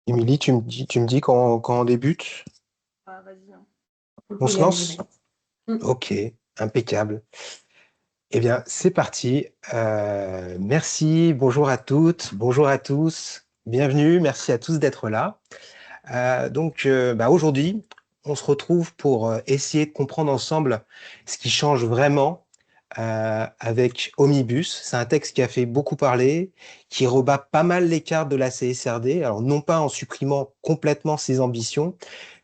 Émilie, tu me dis quand on débute? Ah, vas-y, hein. On Faut se y aller lance? direct. Mm. Ok, impeccable. Eh bien, c'est parti. Merci, bonjour à toutes, bonjour à tous. Bienvenue, merci à tous d'être là. Aujourd'hui, on se retrouve pour essayer de comprendre ensemble ce qui change vraiment avec Omnibus. C'est un texte qui a fait beaucoup parler, qui rebat pas mal les cartes de la CSRD. Alors, non pas en supprimant complètement ses ambitions,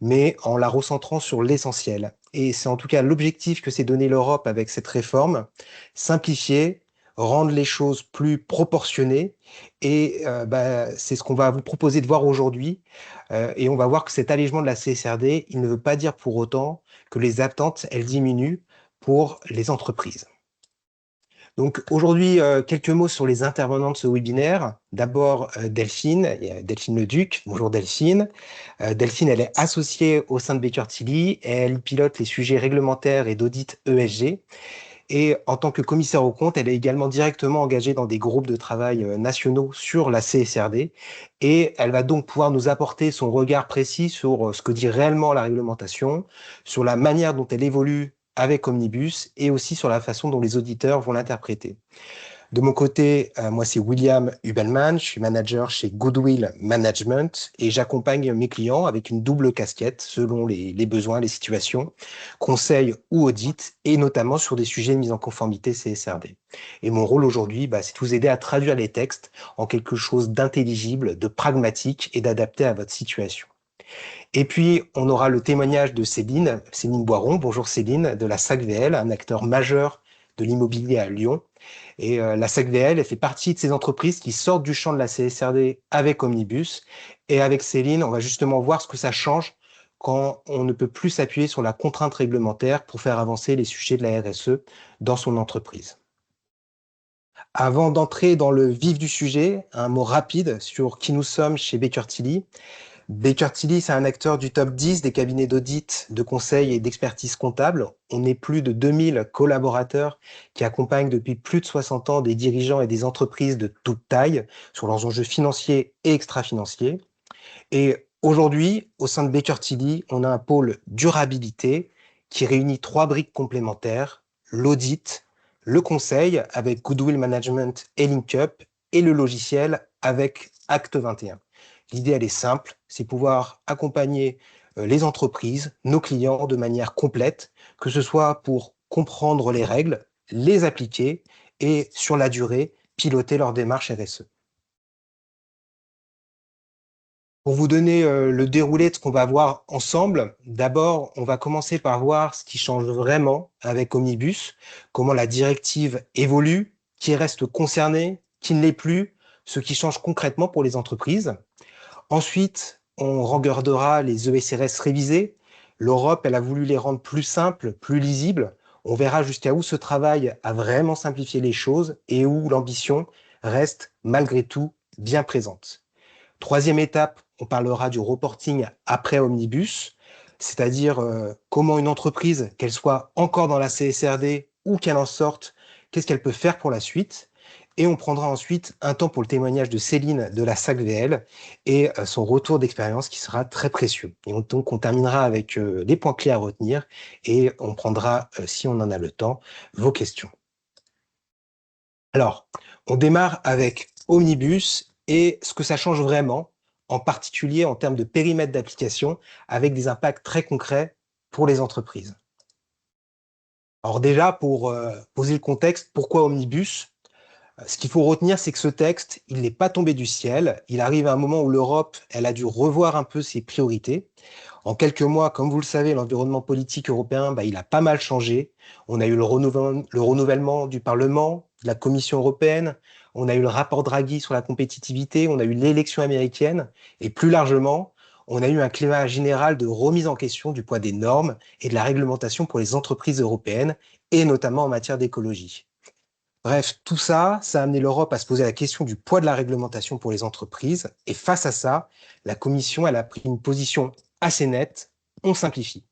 mais en la recentrant sur l'essentiel. Et c'est en tout cas l'objectif que s'est donné l'Europe avec cette réforme: simplifier, rendre les choses plus proportionnées. Et c'est ce qu'on va vous proposer de voir aujourd'hui. Et on va voir que cet allègement de la CSRD, il ne veut pas dire pour autant que les attentes, elles diminuent pour les entreprises. Donc aujourd'hui, quelques mots sur les intervenants de ce webinaire. D'abord, Delphine, il y a Delphine Leduc. Bonjour Delphine. Delphine, elle est associée au sein de Baker Tilly et elle pilote les sujets réglementaires et d'audit ESG. Et en tant que commissaire aux comptes, elle est également directement engagée dans des groupes de travail nationaux sur la CSRD. Et elle va donc pouvoir nous apporter son regard précis sur ce que dit réellement la réglementation, sur la manière dont elle évolue avec Omnibus et aussi sur la façon dont les auditeurs vont l'interpréter. De mon côté, moi, c'est William Hubelman. Je suis manager chez Goodwill Management et j'accompagne mes clients avec une double casquette selon les besoins, les situations, conseil ou audit, et notamment sur des sujets de mise en conformité CSRD. Et mon rôle aujourd'hui, c'est de vous aider à traduire les textes en quelque chose d'intelligible, de pragmatique et d'adapté à votre situation. Et puis, on aura le témoignage de Céline Boiron. Bonjour Céline, de la SACVL, un acteur majeur de l'immobilier à Lyon. Et la SACVL, elle fait partie de ces entreprises qui sortent du champ de la CSRD avec Omnibus. Et avec Céline, on va justement voir ce que ça change quand on ne peut plus s'appuyer sur la contrainte réglementaire pour faire avancer les sujets de la RSE dans son entreprise. Avant d'entrer dans le vif du sujet, un mot rapide sur qui nous sommes chez Baker Tilly. Baker Tilly, c'est un acteur du top 10 des cabinets d'audit, de conseil et d'expertise comptable. On est plus de 2000 collaborateurs qui accompagnent depuis plus de 60 ans des dirigeants et des entreprises de toute taille sur leurs enjeux financiers et extra-financiers. Et aujourd'hui, au sein de Baker Tilly, on a un pôle durabilité qui réunit trois briques complémentaires: l'audit, le conseil avec Goodwill Management et LinkUp, et le logiciel avec Acte 21. L'idée, elle est simple, c'est pouvoir accompagner les entreprises, nos clients, de manière complète, que ce soit pour comprendre les règles, les appliquer et, sur la durée, piloter leur démarche RSE. Pour vous donner le déroulé de ce qu'on va voir ensemble, d'abord, on va commencer par voir ce qui change vraiment avec Omnibus, comment la directive évolue, qui reste concerné, qui ne l'est plus, ce qui change concrètement pour les entreprises. Ensuite, on regardera les ESRS révisés. L'Europe, elle a voulu les rendre plus simples, plus lisibles. On verra jusqu'à où ce travail a vraiment simplifié les choses et où l'ambition reste malgré tout bien présente. Troisième étape, on parlera du reporting après Omnibus, c'est-à-dire comment une entreprise, qu'elle soit encore dans la CSRD ou qu'elle en sorte, qu'est-ce qu'elle peut faire pour la suite. Et on prendra ensuite un temps pour le témoignage de Céline de la SACVL et son retour d'expérience qui sera très précieux. Et donc on terminera avec les points clés à retenir et on prendra, si on en a le temps, vos questions. Alors, on démarre avec Omnibus et ce que ça change vraiment, en particulier en termes de périmètre d'application, avec des impacts très concrets pour les entreprises. Alors déjà, pour poser le contexte, pourquoi Omnibus? Ce qu'il faut retenir, c'est que ce texte, il n'est pas tombé du ciel. Il arrive à un moment où l'Europe, elle a dû revoir un peu ses priorités. En quelques mois, comme vous le savez, l'environnement politique européen, il a pas mal changé. On a eu le renouvellement du Parlement, de la Commission européenne, on a eu le rapport Draghi sur la compétitivité, on a eu l'élection américaine, et plus largement, on a eu un climat général de remise en question du poids des normes et de la réglementation pour les entreprises européennes, et notamment en matière d'écologie. Bref, tout ça, ça a amené l'Europe à se poser la question du poids de la réglementation pour les entreprises. Et face à ça, la Commission, elle a pris une position assez nette: on simplifie.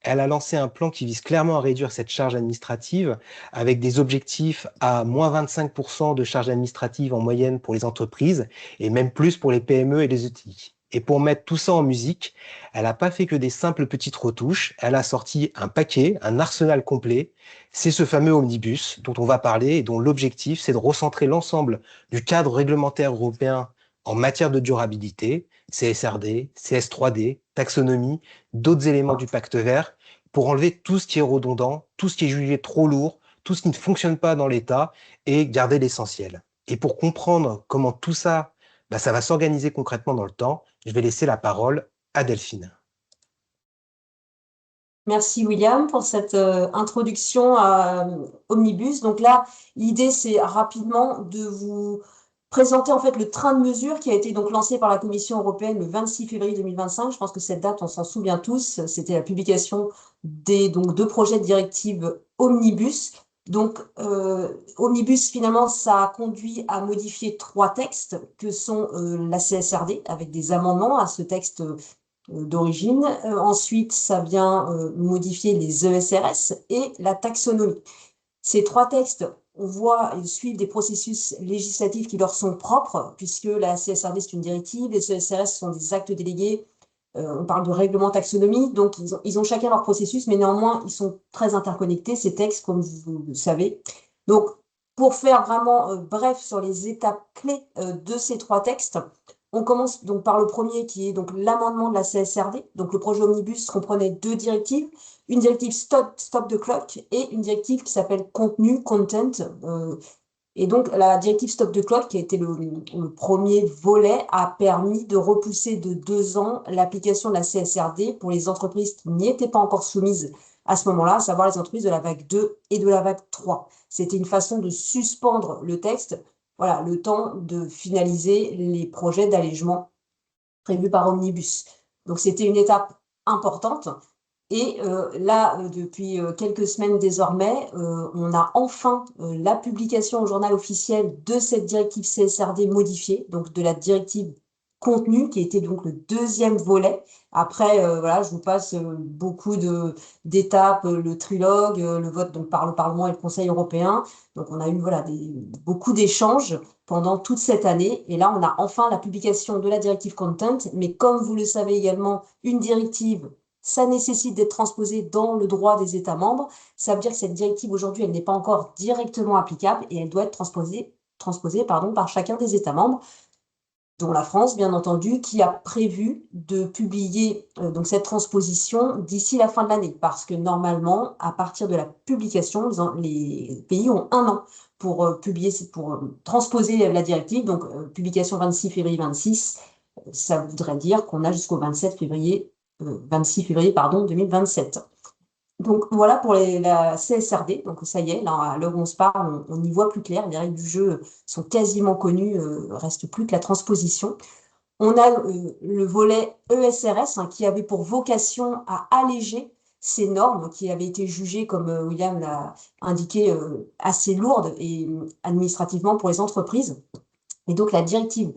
Elle a lancé un plan qui vise clairement à réduire cette charge administrative avec des objectifs à moins 25% de charge administrative en moyenne pour les entreprises et même plus pour les PME et les ETI. Et pour mettre tout ça en musique, elle n'a pas fait que des simples petites retouches, elle a sorti un paquet, un arsenal complet. C'est ce fameux omnibus dont on va parler et dont l'objectif, c'est de recentrer l'ensemble du cadre réglementaire européen en matière de durabilité, CSRD, CS3D, taxonomie, d'autres éléments du pacte vert, pour enlever tout ce qui est redondant, tout ce qui est jugé trop lourd, tout ce qui ne fonctionne pas dans l'État et garder l'essentiel. Et pour comprendre comment tout ça, ça va s'organiser concrètement dans le temps, je vais laisser la parole à Delphine. Merci William pour cette introduction à Omnibus. Donc là, l'idée c'est rapidement de vous présenter en fait le train de mesures qui a été donc lancé par la Commission européenne le 26 février 2025. Je pense que cette date, on s'en souvient tous. C'était la publication des donc deux projets de directive Omnibus. Donc Omnibus finalement, ça a conduit à modifier trois textes que sont la CSRD avec des amendements à ce texte d'origine. Ensuite, ça vient modifier les ESRS et la taxonomie. Ces trois textes, on voit, ils suivent des processus législatifs qui leur sont propres, puisque la CSRD, c'est une directive, les ESRS sont des actes délégués, on parle de règlement taxonomie, donc ils ont chacun leur processus, mais néanmoins, ils sont très interconnectés, ces textes, comme vous le savez. Donc, pour faire vraiment bref sur les étapes clés de ces trois textes, on commence donc par le premier qui est donc l'amendement de la CSRD. Donc le projet Omnibus comprenait deux directives, une directive Stop the Clock et une directive qui s'appelle Contenu, Content. Et donc la directive Stop the Clock, qui a été le premier volet, a permis de repousser de 2 ans l'application de la CSRD pour les entreprises qui n'y étaient pas encore soumises à ce moment-là, à savoir les entreprises de la vague 2 et de la vague 3. C'était une façon de suspendre le texte, voilà, le temps de finaliser les projets d'allègement prévus par Omnibus. Donc c'était une étape importante. Et là, depuis quelques semaines désormais, on a enfin la publication au journal officiel de cette directive CSRD modifiée, donc de la directive contenu, qui était donc le deuxième volet. Après, voilà, je vous passe beaucoup d'étapes, le trilogue, le vote donc, par le Parlement et le Conseil européen. Donc on a eu voilà, beaucoup d'échanges pendant toute cette année. Et là, on a enfin la publication de la directive Content. Mais comme vous le savez également, une directive, ça nécessite d'être transposé dans le droit des États membres. Ça veut dire que cette directive, aujourd'hui, elle n'est pas encore directement applicable et elle doit être transposée par chacun des États membres, dont la France, bien entendu, qui a prévu de publier donc cette transposition d'ici la fin de l'année. Parce que normalement, à partir de la publication, les pays ont 1 an pour transposer la directive. Donc, publication 26 février 26, ça voudrait dire qu'on a jusqu'au 26 février 2027. Donc voilà pour la CSRD, donc ça y est, là, à l'heure où on se parle, on y voit plus clair, les règles du jeu sont quasiment connues, reste plus que la transposition. On a le volet ESRS qui avait pour vocation à alléger ces normes qui avaient été jugées, comme William l'a indiqué, assez lourdes et administrativement pour les entreprises. Et donc la directive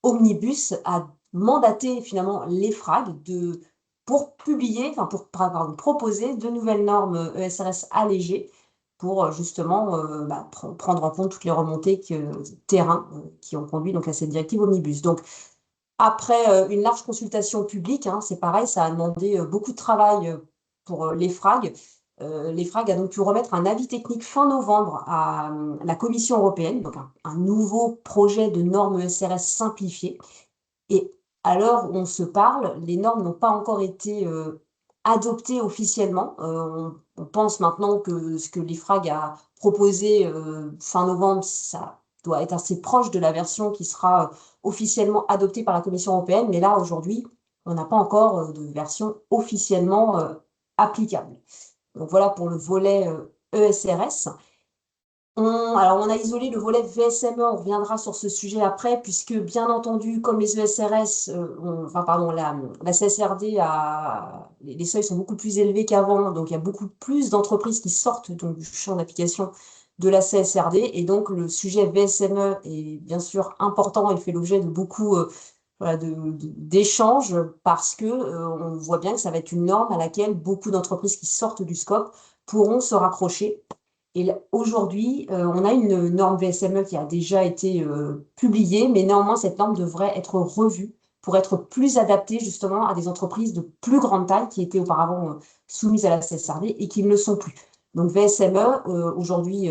Omnibus a mandaté finalement l'EFRAG pour proposer de nouvelles normes ESRS allégées pour justement prendre en compte toutes les remontées terrain qui ont conduit donc à cette directive Omnibus. Donc après une large consultation publique, c'est pareil, ça a demandé beaucoup de travail pour l'EFRAG. L'EFRAG a donc pu remettre un avis technique fin novembre à la Commission européenne, donc un nouveau projet de normes ESRS simplifiées. Et à l'heure où on se parle, les normes n'ont pas encore été adoptées officiellement. On pense maintenant que ce que l'IFRAG a proposé fin novembre, ça doit être assez proche de la version qui sera officiellement adoptée par la Commission européenne. Mais là, aujourd'hui, on n'a pas encore de version officiellement applicable. Donc voilà pour le volet ESRS. Alors, on a isolé le volet VSME, on reviendra sur ce sujet après, puisque bien entendu, comme les ESRS, la CSRD, les seuils sont beaucoup plus élevés qu'avant, donc il y a beaucoup plus d'entreprises qui sortent donc, du champ d'application de la CSRD, et donc le sujet VSME est bien sûr important et fait l'objet de beaucoup d'échanges, parce que on voit bien que ça va être une norme à laquelle beaucoup d'entreprises qui sortent du scope pourront se raccrocher. Et aujourd'hui, on a une norme VSME qui a déjà été publiée, mais néanmoins, cette norme devrait être revue pour être plus adapté justement à des entreprises de plus grande taille qui étaient auparavant soumises à la CSRD et qui ne le sont plus. Donc VSME aujourd'hui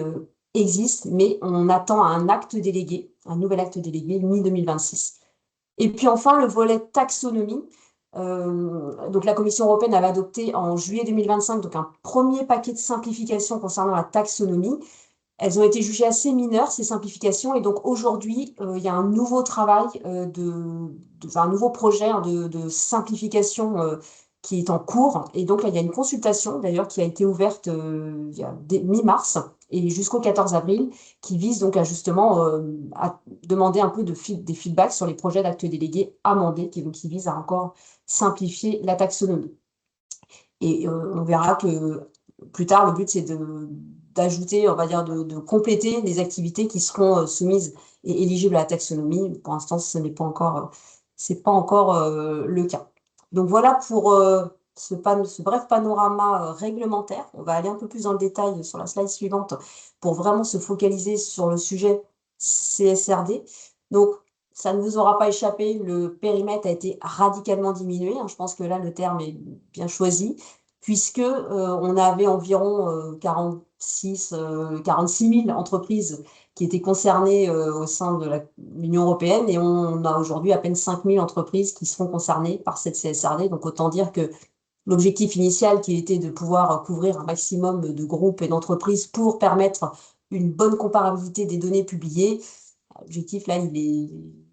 existe, mais on attend un acte délégué, un nouvel acte délégué mi-2026. Et puis enfin, le volet taxonomie. Donc la Commission européenne avait adopté en juillet 2025 donc un premier paquet de simplifications concernant la taxonomie. Elles ont été jugées assez mineures, ces simplifications, et donc aujourd'hui, il y a un nouveau travail, enfin, un nouveau projet de simplification qui est en cours. Et donc là, il y a une consultation d'ailleurs qui a été ouverte il y a mi-mars et jusqu'au 14 avril, qui vise donc à justement à demander un peu des feedbacks sur les projets d'actes délégués amendés, qui visent à encore simplifier la taxonomie. Et on verra que plus tard, le but, c'est d'ajouter, on va dire, de compléter les activités qui seront soumises et éligibles à la taxonomie. Pour l'instant, ce n'est pas encore, c'est pas encore le cas. Donc voilà pour ce bref panorama réglementaire. On va aller un peu plus dans le détail sur la slide suivante pour vraiment se focaliser sur le sujet CSRD. Donc, ça ne vous aura pas échappé, le périmètre a été radicalement diminué. Je pense que là, le terme est bien choisi, puisque on avait environ 46 000 entreprises qui étaient concernées au sein de l'Union européenne, et on a aujourd'hui à peine 5 000 entreprises qui seront concernées par cette CSRD. Donc autant dire que l'objectif initial, qui était de pouvoir couvrir un maximum de groupes et d'entreprises pour permettre une bonne comparabilité des données publiées, l'objectif là,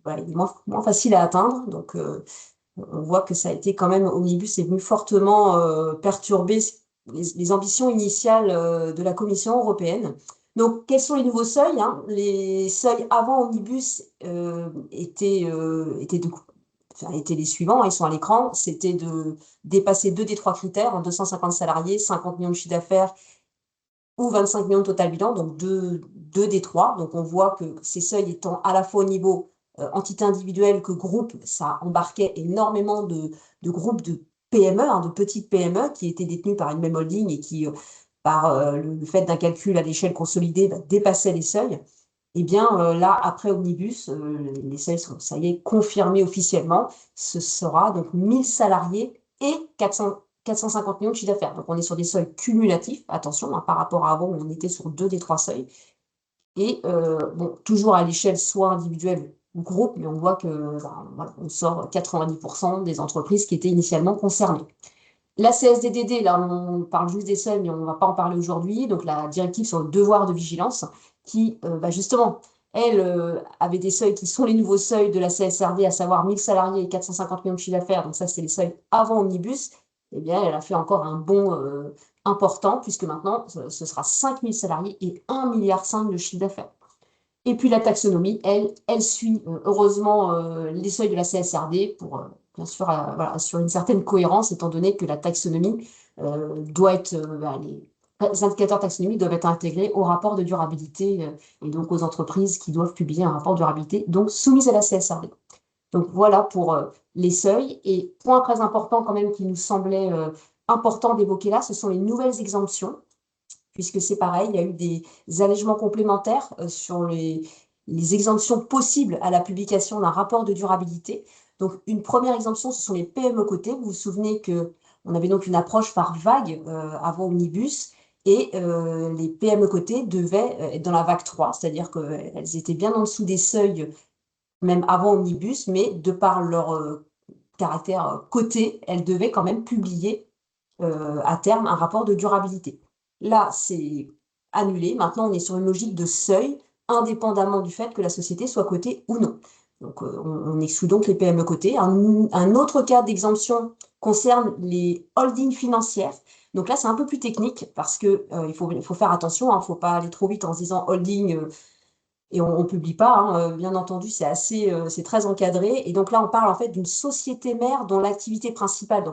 voilà, il est moins facile à atteindre. Donc on voit que ça a été quand même, Omnibus est venu fortement perturber les ambitions initiales de la Commission européenne. Donc, quels sont les nouveaux seuils, hein? Les seuils avant Omnibus étaient les suivants, hein, ils sont à l'écran. C'était de dépasser 2 des 3 critères, 250 salariés, 50 millions de chiffre d'affaires ou 25 millions de total bilan, donc 2 des 3. Donc, on voit que ces seuils étant à la fois au niveau entité individuelle que groupe, ça embarquait énormément de groupes de PME, de petites PME qui étaient détenues par une même holding et qui, par le fait d'un calcul à l'échelle consolidée, dépassaient les seuils. Eh bien, là, après Omnibus, les seuils sont, ça y est, confirmés officiellement. Ce sera donc 1000 salariés et 450 millions de chiffre d'affaires. Donc, on est sur des seuils cumulatifs, attention, par rapport à avant où on était sur 2 des 3 seuils. Et bon, toujours à l'échelle soit individuelle ou groupe, mais on voit que voilà, on sort 90% des entreprises qui étaient initialement concernées. La CSDDD, là, on parle juste des seuils, mais on ne va pas en parler aujourd'hui. Donc, la directive sur le devoir de vigilance, qui, justement, elle avait des seuils qui sont les nouveaux seuils de la CSRD, à savoir 1000 salariés et 450 millions de chiffre d'affaires. Donc, ça, c'est les seuils avant Omnibus. Eh bien, elle a fait encore un bond important, puisque maintenant, ce sera 5000 salariés et 1,5 milliard de chiffre d'affaires. Et puis la taxonomie, elle suit heureusement les seuils de la CSRD pour, bien sûr, voilà, assurer une certaine cohérence, étant donné que la taxonomie doit être, les indicateurs taxonomiques doivent être intégrés au rapport de durabilité et donc aux entreprises qui doivent publier un rapport de durabilité, donc soumises à la CSRD. Donc voilà pour les seuils. Et point très important quand même qui nous semblait important d'évoquer là, ce sont les nouvelles exemptions, puisque c'est pareil, il y a eu des allègements complémentaires sur les exemptions possibles à la publication d'un rapport de durabilité. Donc, une première exemption, ce sont les PME cotées. Vous vous souvenez qu'on avait donc une approche par vague avant Omnibus, et les PME cotées devaient être dans la vague 3, c'est-à-dire qu'elles étaient bien en dessous des seuils, même avant Omnibus, mais de par leur caractère coté, elles devaient quand même publier à terme un rapport de durabilité. Là, c'est annulé. Maintenant, on est sur une logique de seuil, indépendamment du fait que la société soit cotée ou non. Donc, on exclut donc les PME cotées. Un autre cas d'exemption concerne les holdings financières. Donc là, c'est un peu plus technique parce que il faut faire attention. Il ne faut pas aller trop vite en se disant holding et on ne publie pas. Bien entendu, c'est très encadré. Et donc là, on parle en fait d'une société mère dont l'activité principale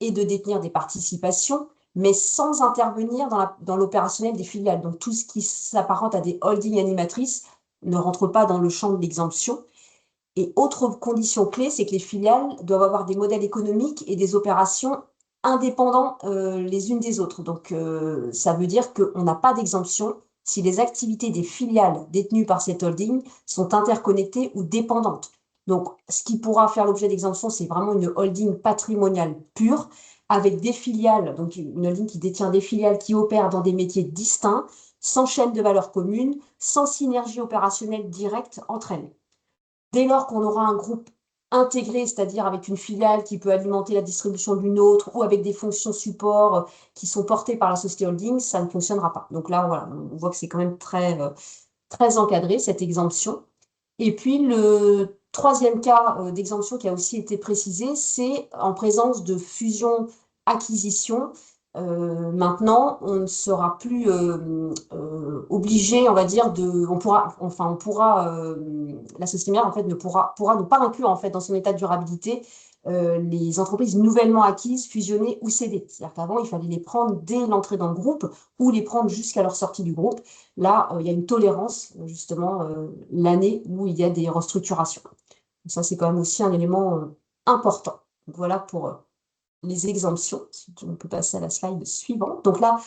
est de détenir des participations, mais sans intervenir dans l'opérationnel des filiales. Donc, tout ce qui s'apparente à des holdings animatrices ne rentre pas dans le champ de l'exemption. Et autre condition clé, c'est que les filiales doivent avoir des modèles économiques et des opérations indépendants les unes des autres. Donc, ça veut dire qu'on n'a pas d'exemption si les activités des filiales détenues par cette holding sont interconnectées ou dépendantes. Donc, ce qui pourra faire l'objet d'exemption, c'est vraiment une holding patrimoniale pure, avec des filiales, donc une holding qui détient des filiales qui opèrent dans des métiers distincts, sans chaîne de valeur commune, sans synergie opérationnelle directe entre elles. Dès lors qu'on aura un groupe intégré, c'est-à-dire avec une filiale qui peut alimenter la distribution d'une autre ou avec des fonctions support qui sont portées par la société holding, ça ne fonctionnera pas. Donc là, voilà, on voit que c'est quand même très encadré, cette exemption. Et puis, le troisième cas d'exemption qui a aussi été précisé, c'est en présence de fusion-acquisition. Maintenant, on ne sera plus obligé, on va dire, la société mère, en fait, pourra ne pas inclure, en fait, dans son état de durabilité, les entreprises nouvellement acquises, fusionnées ou cédées. C'est-à-dire qu'avant, il fallait les prendre dès l'entrée dans le groupe ou les prendre jusqu'à leur sortie du groupe. Là, il y a une tolérance, justement, l'année où il y a des restructurations. Donc ça, c'est quand même aussi un élément important. Donc voilà pour les exemptions. Si on peut passer à la slide suivante. Donc là,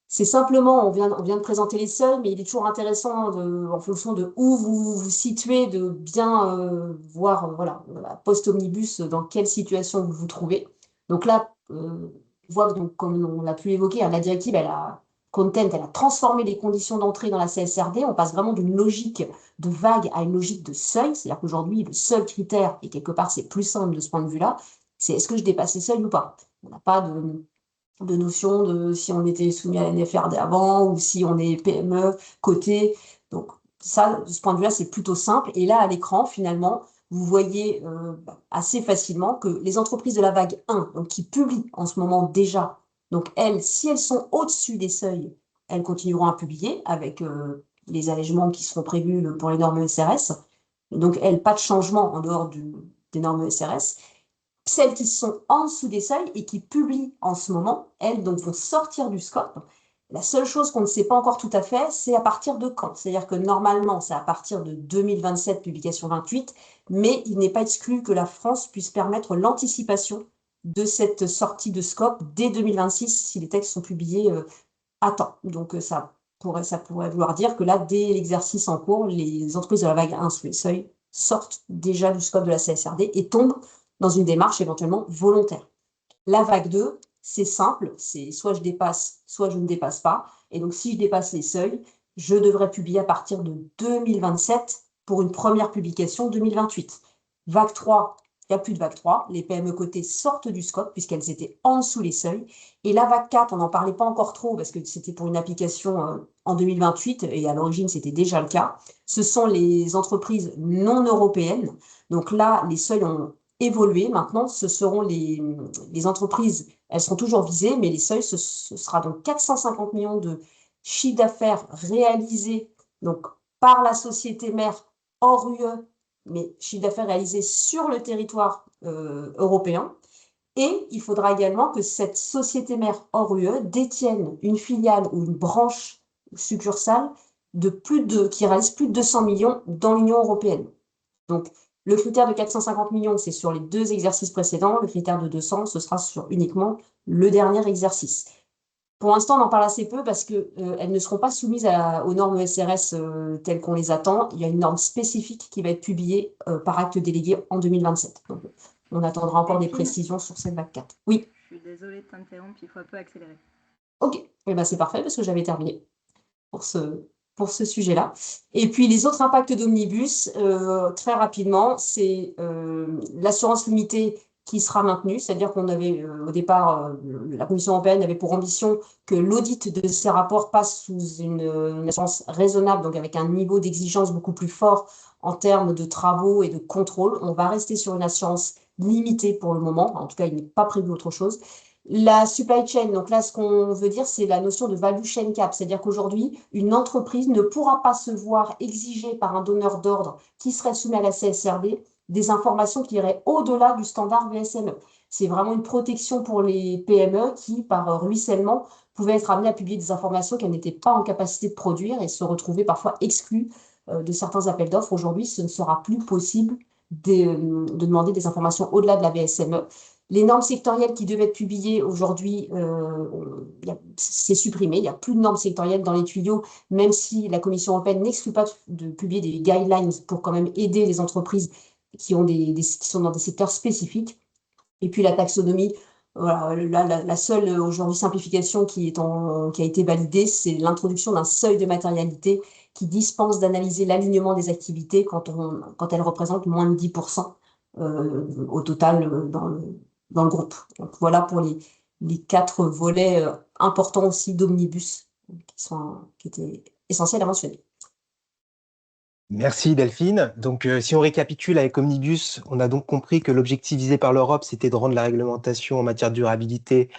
c'est simplement, on vient de présenter les seuils, mais il est toujours intéressant, en fonction de où vous vous situez, de bien voir, voilà, post-omnibus, dans quelle situation vous vous trouvez. Donc là, on voit, donc, comme on l'a pu évoquer, la directive, elle a transformé les conditions d'entrée dans la CSRD. On passe vraiment d'une logique de vague à une logique de seuil. C'est-à-dire qu'aujourd'hui, le seul critère, et quelque part, c'est plus simple de ce point de vue-là, c'est est-ce que je dépasse les seuils ou pas. On n'a pas de notion de si on était soumis à la NFRD avant ou si on est PME, coté. Donc ça, de ce point de vue-là, c'est plutôt simple. Et là, à l'écran, finalement, vous voyez assez facilement que les entreprises de la vague 1, donc qui publient en ce moment déjà, donc elles, si elles sont au-dessus des seuils, elles continueront à publier avec les allègements qui seront prévus pour les normes SRS. Donc elles, pas de changement en dehors des normes SRS. Celles qui sont en dessous des seuils et qui publient en ce moment, elles donc vont sortir du scope. La seule chose qu'on ne sait pas encore tout à fait, c'est à partir de quand. C'est-à-dire que normalement, c'est à partir de 2027, publication 28, mais il n'est pas exclu que la France puisse permettre l'anticipation de cette sortie de scope dès 2026 si les textes sont publiés à temps. Donc ça pourrait vouloir dire que là, dès l'exercice en cours, les entreprises de la vague 1 sous les seuils sortent déjà du scope de la CSRD et tombent dans une démarche éventuellement volontaire. La vague 2, c'est simple, c'est soit je dépasse, soit je ne dépasse pas. Et donc, si je dépasse les seuils, je devrais publier à partir de 2027 pour une première publication 2028. Vague 3, il n'y a plus de vague 3. Les PME cotées sortent du scope puisqu'elles étaient en dessous les seuils. Et la vague 4, on n'en parlait pas encore trop parce que c'était pour une application en 2028 et à l'origine, c'était déjà le cas. Ce sont les entreprises non européennes. Donc là, les seuils ont évoluer. Maintenant, ce seront les entreprises, elles seront toujours visées, mais les seuils, ce sera donc 450 millions de chiffre d'affaires réalisés donc, par la société mère hors UE, mais chiffre d'affaires réalisé sur le territoire européen. Et il faudra également que cette société mère hors UE détienne une filiale ou une branche succursale qui réalise plus de 200 millions dans l'Union européenne. Donc, le critère de 450 millions, c'est sur les 2 exercices précédents. Le critère de 200, ce sera sur uniquement le dernier exercice. Pour l'instant, on en parle assez peu parce qu'elles ne seront pas soumises aux normes SRS telles qu'on les attend. Il y a une norme spécifique qui va être publiée par acte délégué en 2027. Donc, on attendra encore des précisions sur cette vague 4. Oui. Je suis désolée de t'interrompre, il faut un peu accélérer. Ok, eh ben, c'est parfait parce que j'avais terminé pour ce sujet-là. Et puis, les autres impacts d'Omnibus, très rapidement, c'est l'assurance limitée qui sera maintenue, c'est-à-dire qu'on avait au départ, la Commission européenne avait pour ambition que l'audit de ces rapports passe sous une assurance raisonnable, donc avec un niveau d'exigence beaucoup plus fort en termes de travaux et de contrôle. On va rester sur une assurance limitée pour le moment, en tout cas, il n'est pas prévu autre chose. La supply chain, donc là, ce qu'on veut dire, c'est la notion de value chain cap, c'est-à-dire qu'aujourd'hui, une entreprise ne pourra pas se voir exiger par un donneur d'ordre qui serait soumis à la CSRD des informations qui iraient au-delà du standard VSME. C'est vraiment une protection pour les PME qui, par ruissellement, pouvaient être amenées à publier des informations qu'elles n'étaient pas en capacité de produire et se retrouver parfois exclues de certains appels d'offres. Aujourd'hui, ce ne sera plus possible de demander des informations au-delà de la VSME. Les normes sectorielles qui devaient être publiées aujourd'hui, c'est supprimé. Il n'y a plus de normes sectorielles dans les tuyaux, même si la Commission européenne n'exclut pas de publier des guidelines pour quand même aider les entreprises qui sont dans des secteurs spécifiques. Et puis la taxonomie, voilà, la seule aujourd'hui simplification qui a été validée, c'est l'introduction d'un seuil de matérialité qui dispense d'analyser l'alignement des activités quand elles représentent moins de 10% au total dans le groupe. Donc voilà pour les 4 volets importants aussi d'Omnibus qui étaient essentiels à mentionner. Merci Delphine. Donc, si on récapitule avec Omnibus, on a donc compris que l'objectif visé par l'Europe, c'était de rendre la réglementation en matière de durabilité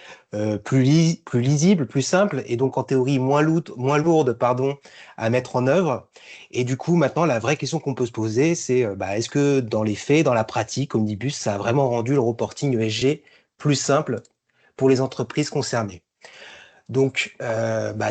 plus lisible, plus simple, et donc en théorie moins lourde, pardon, à mettre en œuvre. Et du coup, maintenant, la vraie question qu'on peut se poser, c'est est-ce que dans les faits, dans la pratique, Omnibus, ça a vraiment rendu le reporting ESG plus simple pour les entreprises concernées? Donc,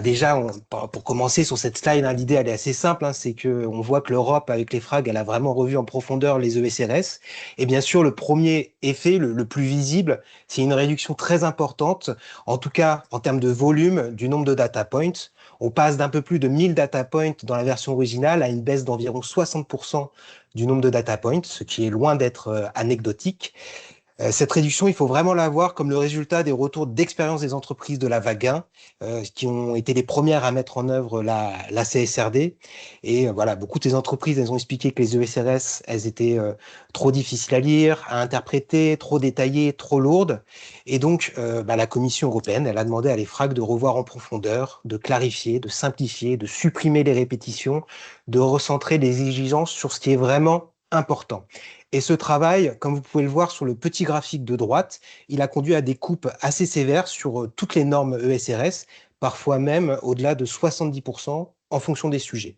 déjà, pour commencer sur cette slide, hein, l'idée elle est assez simple, hein, c'est que on voit que l'Europe, avec les FRAG, elle a vraiment revu en profondeur les ESRS. Et bien sûr, le premier effet, le plus visible, c'est une réduction très importante, en tout cas en termes de volume, du nombre de data points. On passe d'un peu plus de 1000 data points dans la version originale à une baisse d'environ 60% du nombre de data points, ce qui est loin d'être anecdotique. Cette réduction, il faut vraiment la voir comme le résultat des retours d'expérience des entreprises de la vague 1, qui ont été les premières à mettre en œuvre la CSRD. Et voilà, beaucoup de ces entreprises, elles ont expliqué que les ESRS, elles étaient trop difficiles à lire, à interpréter, trop détaillées, trop lourdes. Et donc, la Commission européenne, elle a demandé à l'EFRAG de revoir en profondeur, de clarifier, de simplifier, de supprimer les répétitions, de recentrer les exigences sur ce qui est vraiment important. Et ce travail, comme vous pouvez le voir sur le petit graphique de droite, il a conduit à des coupes assez sévères sur toutes les normes ESRS, parfois même au-delà de 70% en fonction des sujets.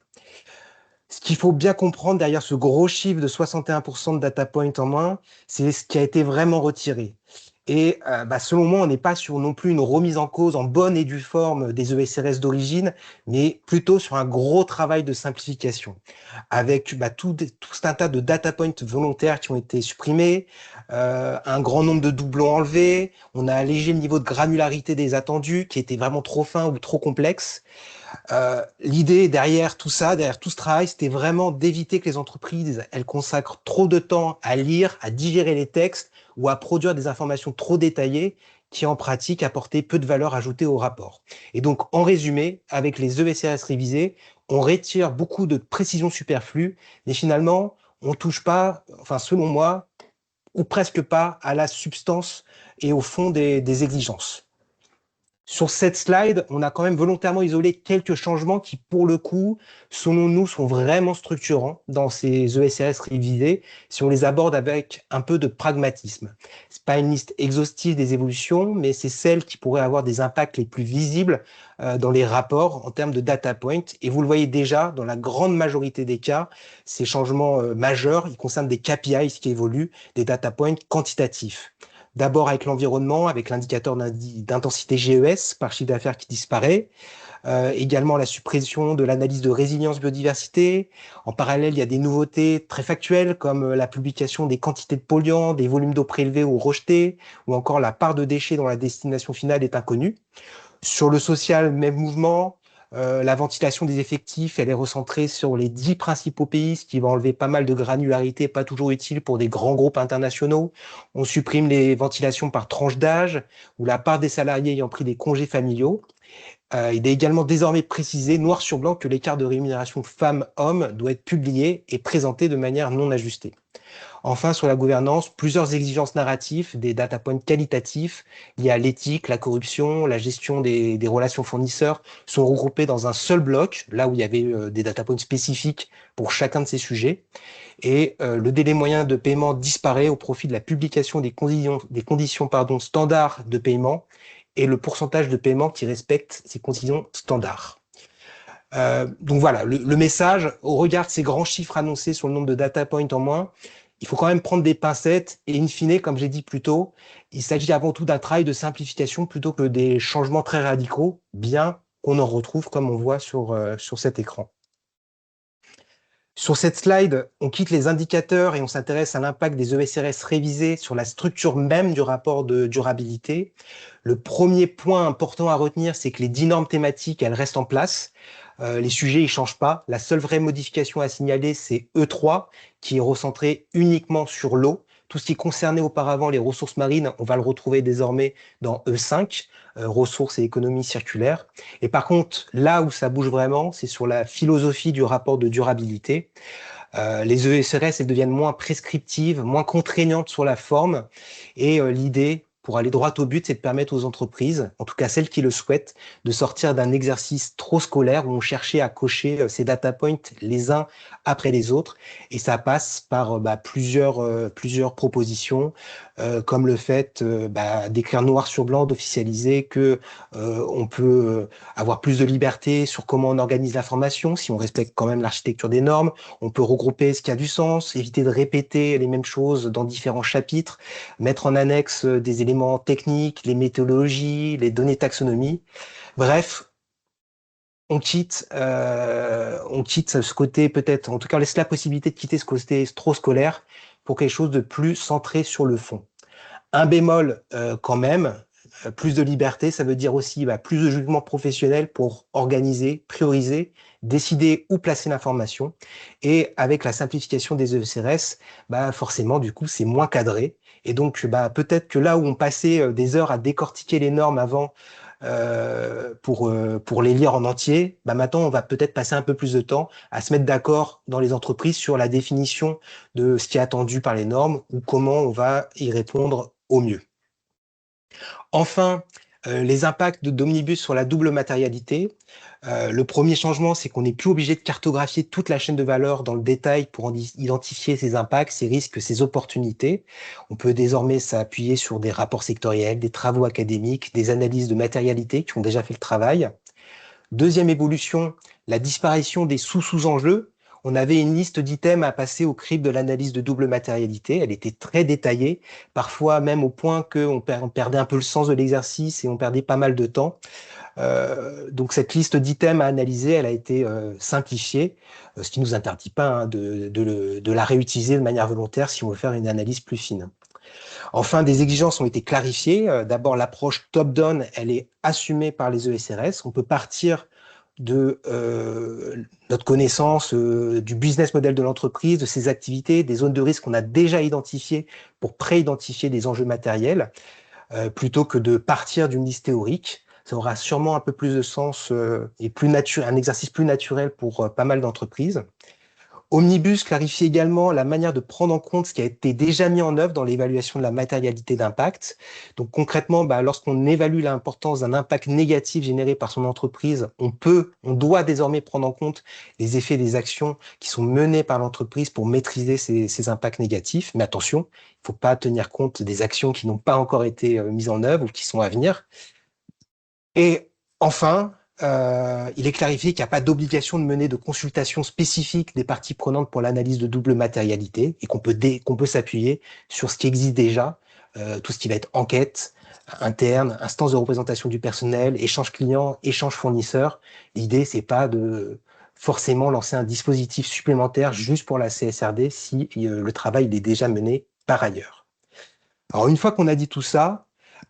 Ce qu'il faut bien comprendre derrière ce gros chiffre de 61% de data points en moins, c'est ce qui a été vraiment retiré. Et selon moi, on n'est pas sur non plus une remise en cause en bonne et due forme des ESRS d'origine, mais plutôt sur un gros travail de simplification, avec tout un tas de data points volontaires qui ont été supprimés, un grand nombre de doublons enlevés, on a allégé le niveau de granularité des attendus qui était vraiment trop fin ou trop complexe. L'idée derrière tout ça, derrière tout ce travail, c'était vraiment d'éviter que les entreprises, elles consacrent trop de temps à lire, à digérer les textes ou à produire des informations trop détaillées qui, en pratique, apportaient peu de valeur ajoutée au rapport. Et donc, en résumé, avec les ESRS révisés, on retire beaucoup de précisions superflues, mais finalement, on touche pas, enfin, selon moi, ou presque pas à la substance et au fond des exigences. Sur cette slide, on a quand même volontairement isolé quelques changements qui, pour le coup, selon nous, sont vraiment structurants dans ces ESRS révisés si on les aborde avec un peu de pragmatisme. C'est pas une liste exhaustive des évolutions, mais c'est celles qui pourraient avoir des impacts les plus visibles dans les rapports en termes de data point. Et vous le voyez déjà, dans la grande majorité des cas, ces changements majeurs, ils concernent des KPIs qui évoluent, des data points quantitatifs. D'abord avec l'environnement, avec l'indicateur d'intensité GES par chiffre d'affaires qui disparaît. Également la suppression de l'analyse de résilience biodiversité. En parallèle, il y a des nouveautés très factuelles comme la publication des quantités de polluants, des volumes d'eau prélevés ou rejetés, ou encore la part de déchets dont la destination finale est inconnue. Sur le social, même mouvement. La ventilation des effectifs, elle est recentrée sur les 10 principaux pays, ce qui va enlever pas mal de granularité, pas toujours utile pour des grands groupes internationaux. On supprime les ventilations par tranche d'âge ou la part des salariés ayant pris des congés familiaux. Il est également désormais précisé, noir sur blanc, que l'écart de rémunération femmes-hommes doit être publié et présenté de manière non ajustée. Enfin, sur la gouvernance, plusieurs exigences narratives, des data points qualitatifs liés à l'éthique, la corruption, la gestion des relations fournisseurs sont regroupés dans un seul bloc, là où il y avait des data points spécifiques pour chacun de ces sujets. Et le délai moyen de paiement disparaît au profit de la publication des conditions standards de paiement et le pourcentage de paiement qui respecte ces conditions standards. Donc voilà, le message, au regard de ces grands chiffres annoncés sur le nombre de data points en moins, il faut quand même prendre des pincettes et in fine, comme j'ai dit plus tôt, il s'agit avant tout d'un travail de simplification plutôt que des changements très radicaux, bien qu'on en retrouve comme on voit sur cet écran. Sur cette slide, on quitte les indicateurs et on s'intéresse à l'impact des ESRS révisés sur la structure même du rapport de durabilité. Le premier point important à retenir, c'est que les 10 normes thématiques, elles restent en place. Les sujets, ils changent pas. La seule vraie modification à signaler, c'est E3, qui est recentré uniquement sur l'eau. Tout ce qui concernait auparavant les ressources marines, on va le retrouver désormais dans E5, ressources et économie circulaire. Et par contre, là où ça bouge vraiment, c'est sur la philosophie du rapport de durabilité. Les ESRS, elles deviennent moins prescriptives, moins contraignantes sur la forme. Et l'idée, pour aller droit au but, c'est de permettre aux entreprises, en tout cas celles qui le souhaitent, de sortir d'un exercice trop scolaire où on cherchait à cocher ces data points les uns après les autres. Et ça passe par plusieurs propositions, comme le fait d'écrire noir sur blanc, d'officialiser que on peut avoir plus de liberté sur comment on organise la formation, si on respecte quand même l'architecture des normes. On peut regrouper ce qui a du sens, éviter de répéter les mêmes choses dans différents chapitres, mettre en annexe des éléments techniques, les méthodologies, les données taxonomie. Bref, on quitte ce côté peut-être, en tout cas, on laisse la possibilité de quitter ce côté trop scolaire pour quelque chose de plus centré sur le fond. Un bémol quand même, plus de liberté, ça veut dire aussi plus de jugement professionnel pour organiser, prioriser, décider où placer l'information. Et avec la simplification des ECRS, forcément, du coup, c'est moins cadré. Et donc, peut-être que là où on passait des heures à décortiquer les normes avant pour les lire en entier, maintenant, on va peut-être passer un peu plus de temps à se mettre d'accord dans les entreprises sur la définition de ce qui est attendu par les normes ou comment on va y répondre au mieux. Enfin, les impacts d'Omnibus sur la double matérialité. Le premier changement, c'est qu'on n'est plus obligé de cartographier toute la chaîne de valeur dans le détail pour identifier ses impacts, ses risques, ses opportunités. On peut désormais s'appuyer sur des rapports sectoriels, des travaux académiques, des analyses de matérialité qui ont déjà fait le travail. Deuxième évolution, la disparition des sous-enjeux. On avait une liste d'items à passer au crible de l'analyse de double matérialité. Elle était très détaillée, parfois même au point qu'on perdait un peu le sens de l'exercice et on perdait pas mal de temps. Donc cette liste d'items à analyser, elle a été simplifiée, ce qui ne nous interdit pas de la réutiliser de manière volontaire si on veut faire une analyse plus fine. Enfin, des exigences ont été clarifiées. D'abord, l'approche top-down, elle est assumée par les ESRS. On peut partir de notre connaissance du business model de l'entreprise, de ses activités, des zones de risque qu'on a déjà identifiées pour pré-identifier des enjeux matériels, plutôt que de partir d'une liste théorique. Ça aura sûrement un peu plus de sens et un exercice plus naturel pour pas mal d'entreprises. Omnibus clarifie également la manière de prendre en compte ce qui a été déjà mis en œuvre dans l'évaluation de la matérialité d'impact. Donc concrètement, lorsqu'on évalue l'importance d'un impact négatif généré par son entreprise, on doit désormais prendre en compte les effets des actions qui sont menées par l'entreprise pour maîtriser ces impacts négatifs. Mais attention, il ne faut pas tenir compte des actions qui n'ont pas encore été mises en œuvre ou qui sont à venir. Et enfin, il est clarifié qu'il n'y a pas d'obligation de mener de consultation spécifique des parties prenantes pour l'analyse de double matérialité et qu'on peut s'appuyer sur ce qui existe déjà, tout ce qui va être enquête interne, instance de représentation du personnel, échange client, échange fournisseur. L'idée, c'est pas de forcément lancer un dispositif supplémentaire juste pour la CSRD si le travail est déjà mené par ailleurs. Alors, une fois qu'on a dit tout ça,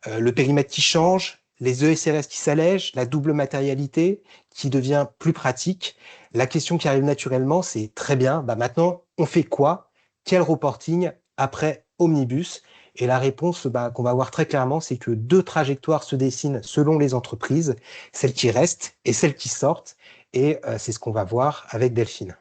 le périmètre qui change, les ESRS qui s'allègent, la double matérialité qui devient plus pratique. La question qui arrive naturellement, c'est très bien, maintenant, on fait quoi? Quel reporting après Omnibus? Et la réponse qu'on va voir très clairement, c'est que deux trajectoires se dessinent selon les entreprises, celles qui restent et celles qui sortent. Et c'est ce qu'on va voir avec Delphine.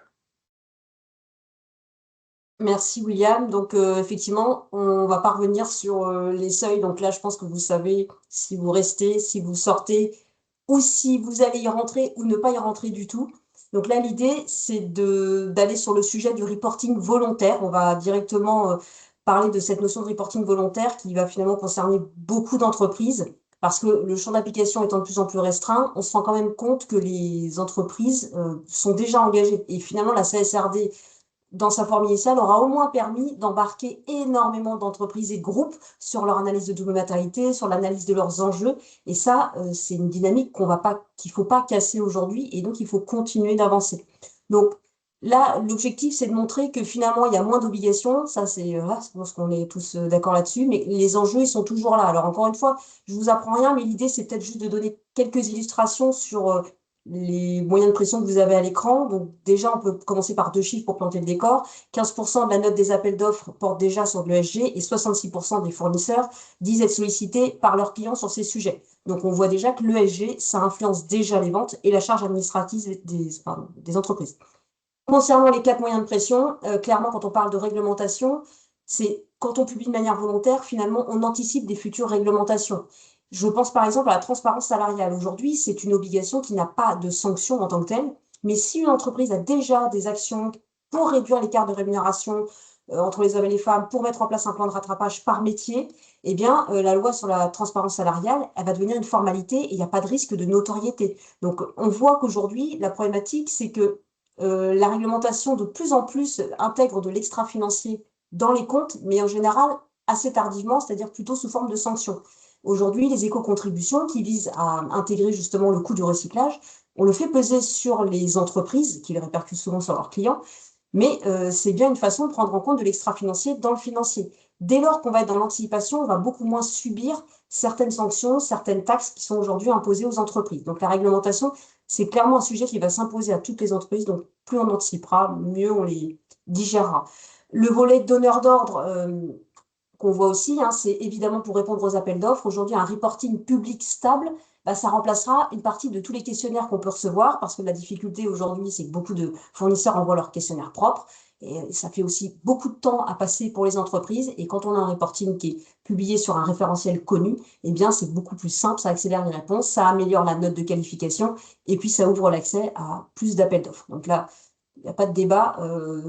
Merci William. Donc effectivement, on va pas revenir sur les seuils. Donc là, je pense que vous savez si vous restez, si vous sortez, ou si vous allez y rentrer ou ne pas y rentrer du tout. Donc là, l'idée, c'est d'aller sur le sujet du reporting volontaire. On va directement parler de cette notion de reporting volontaire qui va finalement concerner beaucoup d'entreprises. Parce que le champ d'application étant de plus en plus restreint, on se rend quand même compte que les entreprises sont déjà engagées. Et finalement, la CSRD dans sa forme initiale, aura au moins permis d'embarquer énormément d'entreprises et de groupes sur leur analyse de double matérialité, sur l'analyse de leurs enjeux. Et ça, c'est une dynamique qu'il ne faut pas casser aujourd'hui et donc il faut continuer d'avancer. Donc là, l'objectif, c'est de montrer que finalement, il y a moins d'obligations. Ça, je pense qu'on est tous d'accord là-dessus, mais les enjeux, ils sont toujours là. Alors encore une fois, je ne vous apprends rien, mais l'idée, c'est peut-être juste de donner quelques illustrations sur les moyens de pression que vous avez à l'écran. Donc déjà, on peut commencer par 2 chiffres pour planter le décor. 15% de la note des appels d'offres porte déjà sur de l'ESG et 66% des fournisseurs disent être sollicités par leurs clients sur ces sujets. Donc on voit déjà que l'ESG, ça influence déjà les ventes et la charge administrative des entreprises. Concernant les 4 moyens de pression, clairement, quand on parle de réglementation, c'est quand on publie de manière volontaire, finalement, on anticipe des futures réglementations. Je pense par exemple à la transparence salariale. Aujourd'hui, c'est une obligation qui n'a pas de sanction en tant que telle, mais si une entreprise a déjà des actions pour réduire l'écart de rémunération entre les hommes et les femmes, pour mettre en place un plan de rattrapage par métier, eh bien, la loi sur la transparence salariale, elle va devenir une formalité et il n'y a pas de risque de notoriété. Donc, on voit qu'aujourd'hui, la problématique, c'est que la réglementation de plus en plus intègre de l'extra-financier dans les comptes, mais en général assez tardivement, c'est-à-dire plutôt sous forme de sanctions. Aujourd'hui, les éco-contributions qui visent à intégrer justement le coût du recyclage, on le fait peser sur les entreprises qui les répercutent souvent sur leurs clients, mais c'est bien une façon de prendre en compte de l'extra-financier dans le financier. Dès lors qu'on va être dans l'anticipation, on va beaucoup moins subir certaines sanctions, certaines taxes qui sont aujourd'hui imposées aux entreprises. Donc la réglementation, c'est clairement un sujet qui va s'imposer à toutes les entreprises. Donc plus on anticipera, mieux on les digérera. Le volet donneur d'ordre qu'on voit aussi, hein, c'est évidemment pour répondre aux appels d'offres. Aujourd'hui, un reporting public stable, bah, ça remplacera une partie de tous les questionnaires qu'on peut recevoir, parce que la difficulté aujourd'hui, c'est que beaucoup de fournisseurs envoient leurs questionnaires propres, et ça fait aussi beaucoup de temps à passer pour les entreprises, et quand on a un reporting qui est publié sur un référentiel connu, eh bien, c'est beaucoup plus simple, ça accélère les réponses, ça améliore la note de qualification, et puis ça ouvre l'accès à plus d'appels d'offres. Donc là, il n'y a pas de débat,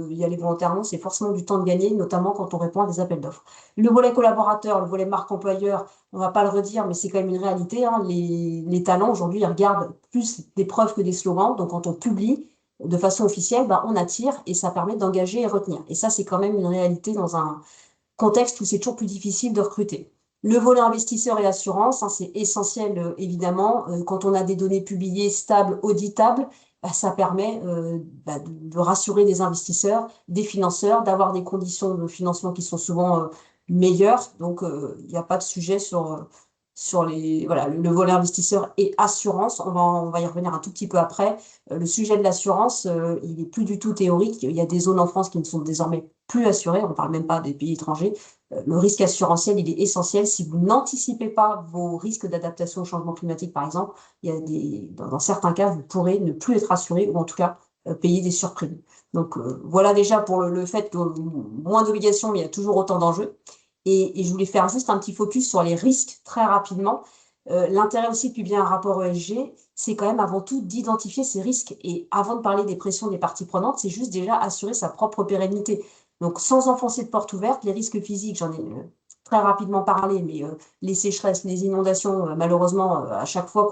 y aller volontairement, c'est forcément du temps de gagner, notamment quand on répond à des appels d'offres. Le volet collaborateur, le volet marque employeur, on ne va pas le redire, mais c'est quand même une réalité, hein. Les talents, aujourd'hui, ils regardent plus des preuves que des slogans. Donc, quand on publie de façon officielle, bah, on attire et ça permet d'engager et retenir. Et ça, c'est quand même une réalité dans un contexte où c'est toujours plus difficile de recruter. Le volet investisseur et assurance, hein, c'est essentiel, évidemment. Quand on a des données publiées, stables, auditables, bah, ça permet bah, de rassurer des investisseurs, des financeurs, d'avoir des conditions de financement qui sont souvent meilleures. Donc, il n'y a pas de sujet sur voilà, le volet investisseur et assurance. On va y revenir un tout petit peu après. Le sujet de l'assurance, il est plus du tout théorique. Il y a des zones en France qui ne sont désormais plus assurées. On ne parle même pas des pays étrangers. Le risque assurantiel, il est essentiel. Si vous n'anticipez pas vos risques d'adaptation au changement climatique, par exemple, il y a dans certains cas, vous pourrez ne plus être assuré ou en tout cas payer des surprimes. Donc voilà déjà pour le fait que moins d'obligations, mais il y a toujours autant d'enjeux. Et je voulais faire juste un petit focus sur les risques très rapidement. L'intérêt aussi de publier un rapport ESG, c'est quand même avant tout d'identifier ces risques. Et avant de parler des pressions des parties prenantes, c'est juste déjà assurer sa propre pérennité. Donc, sans enfoncer de porte ouverte, les risques physiques, j'en ai très rapidement parlé, mais les sécheresses, les inondations, malheureusement, à chaque fois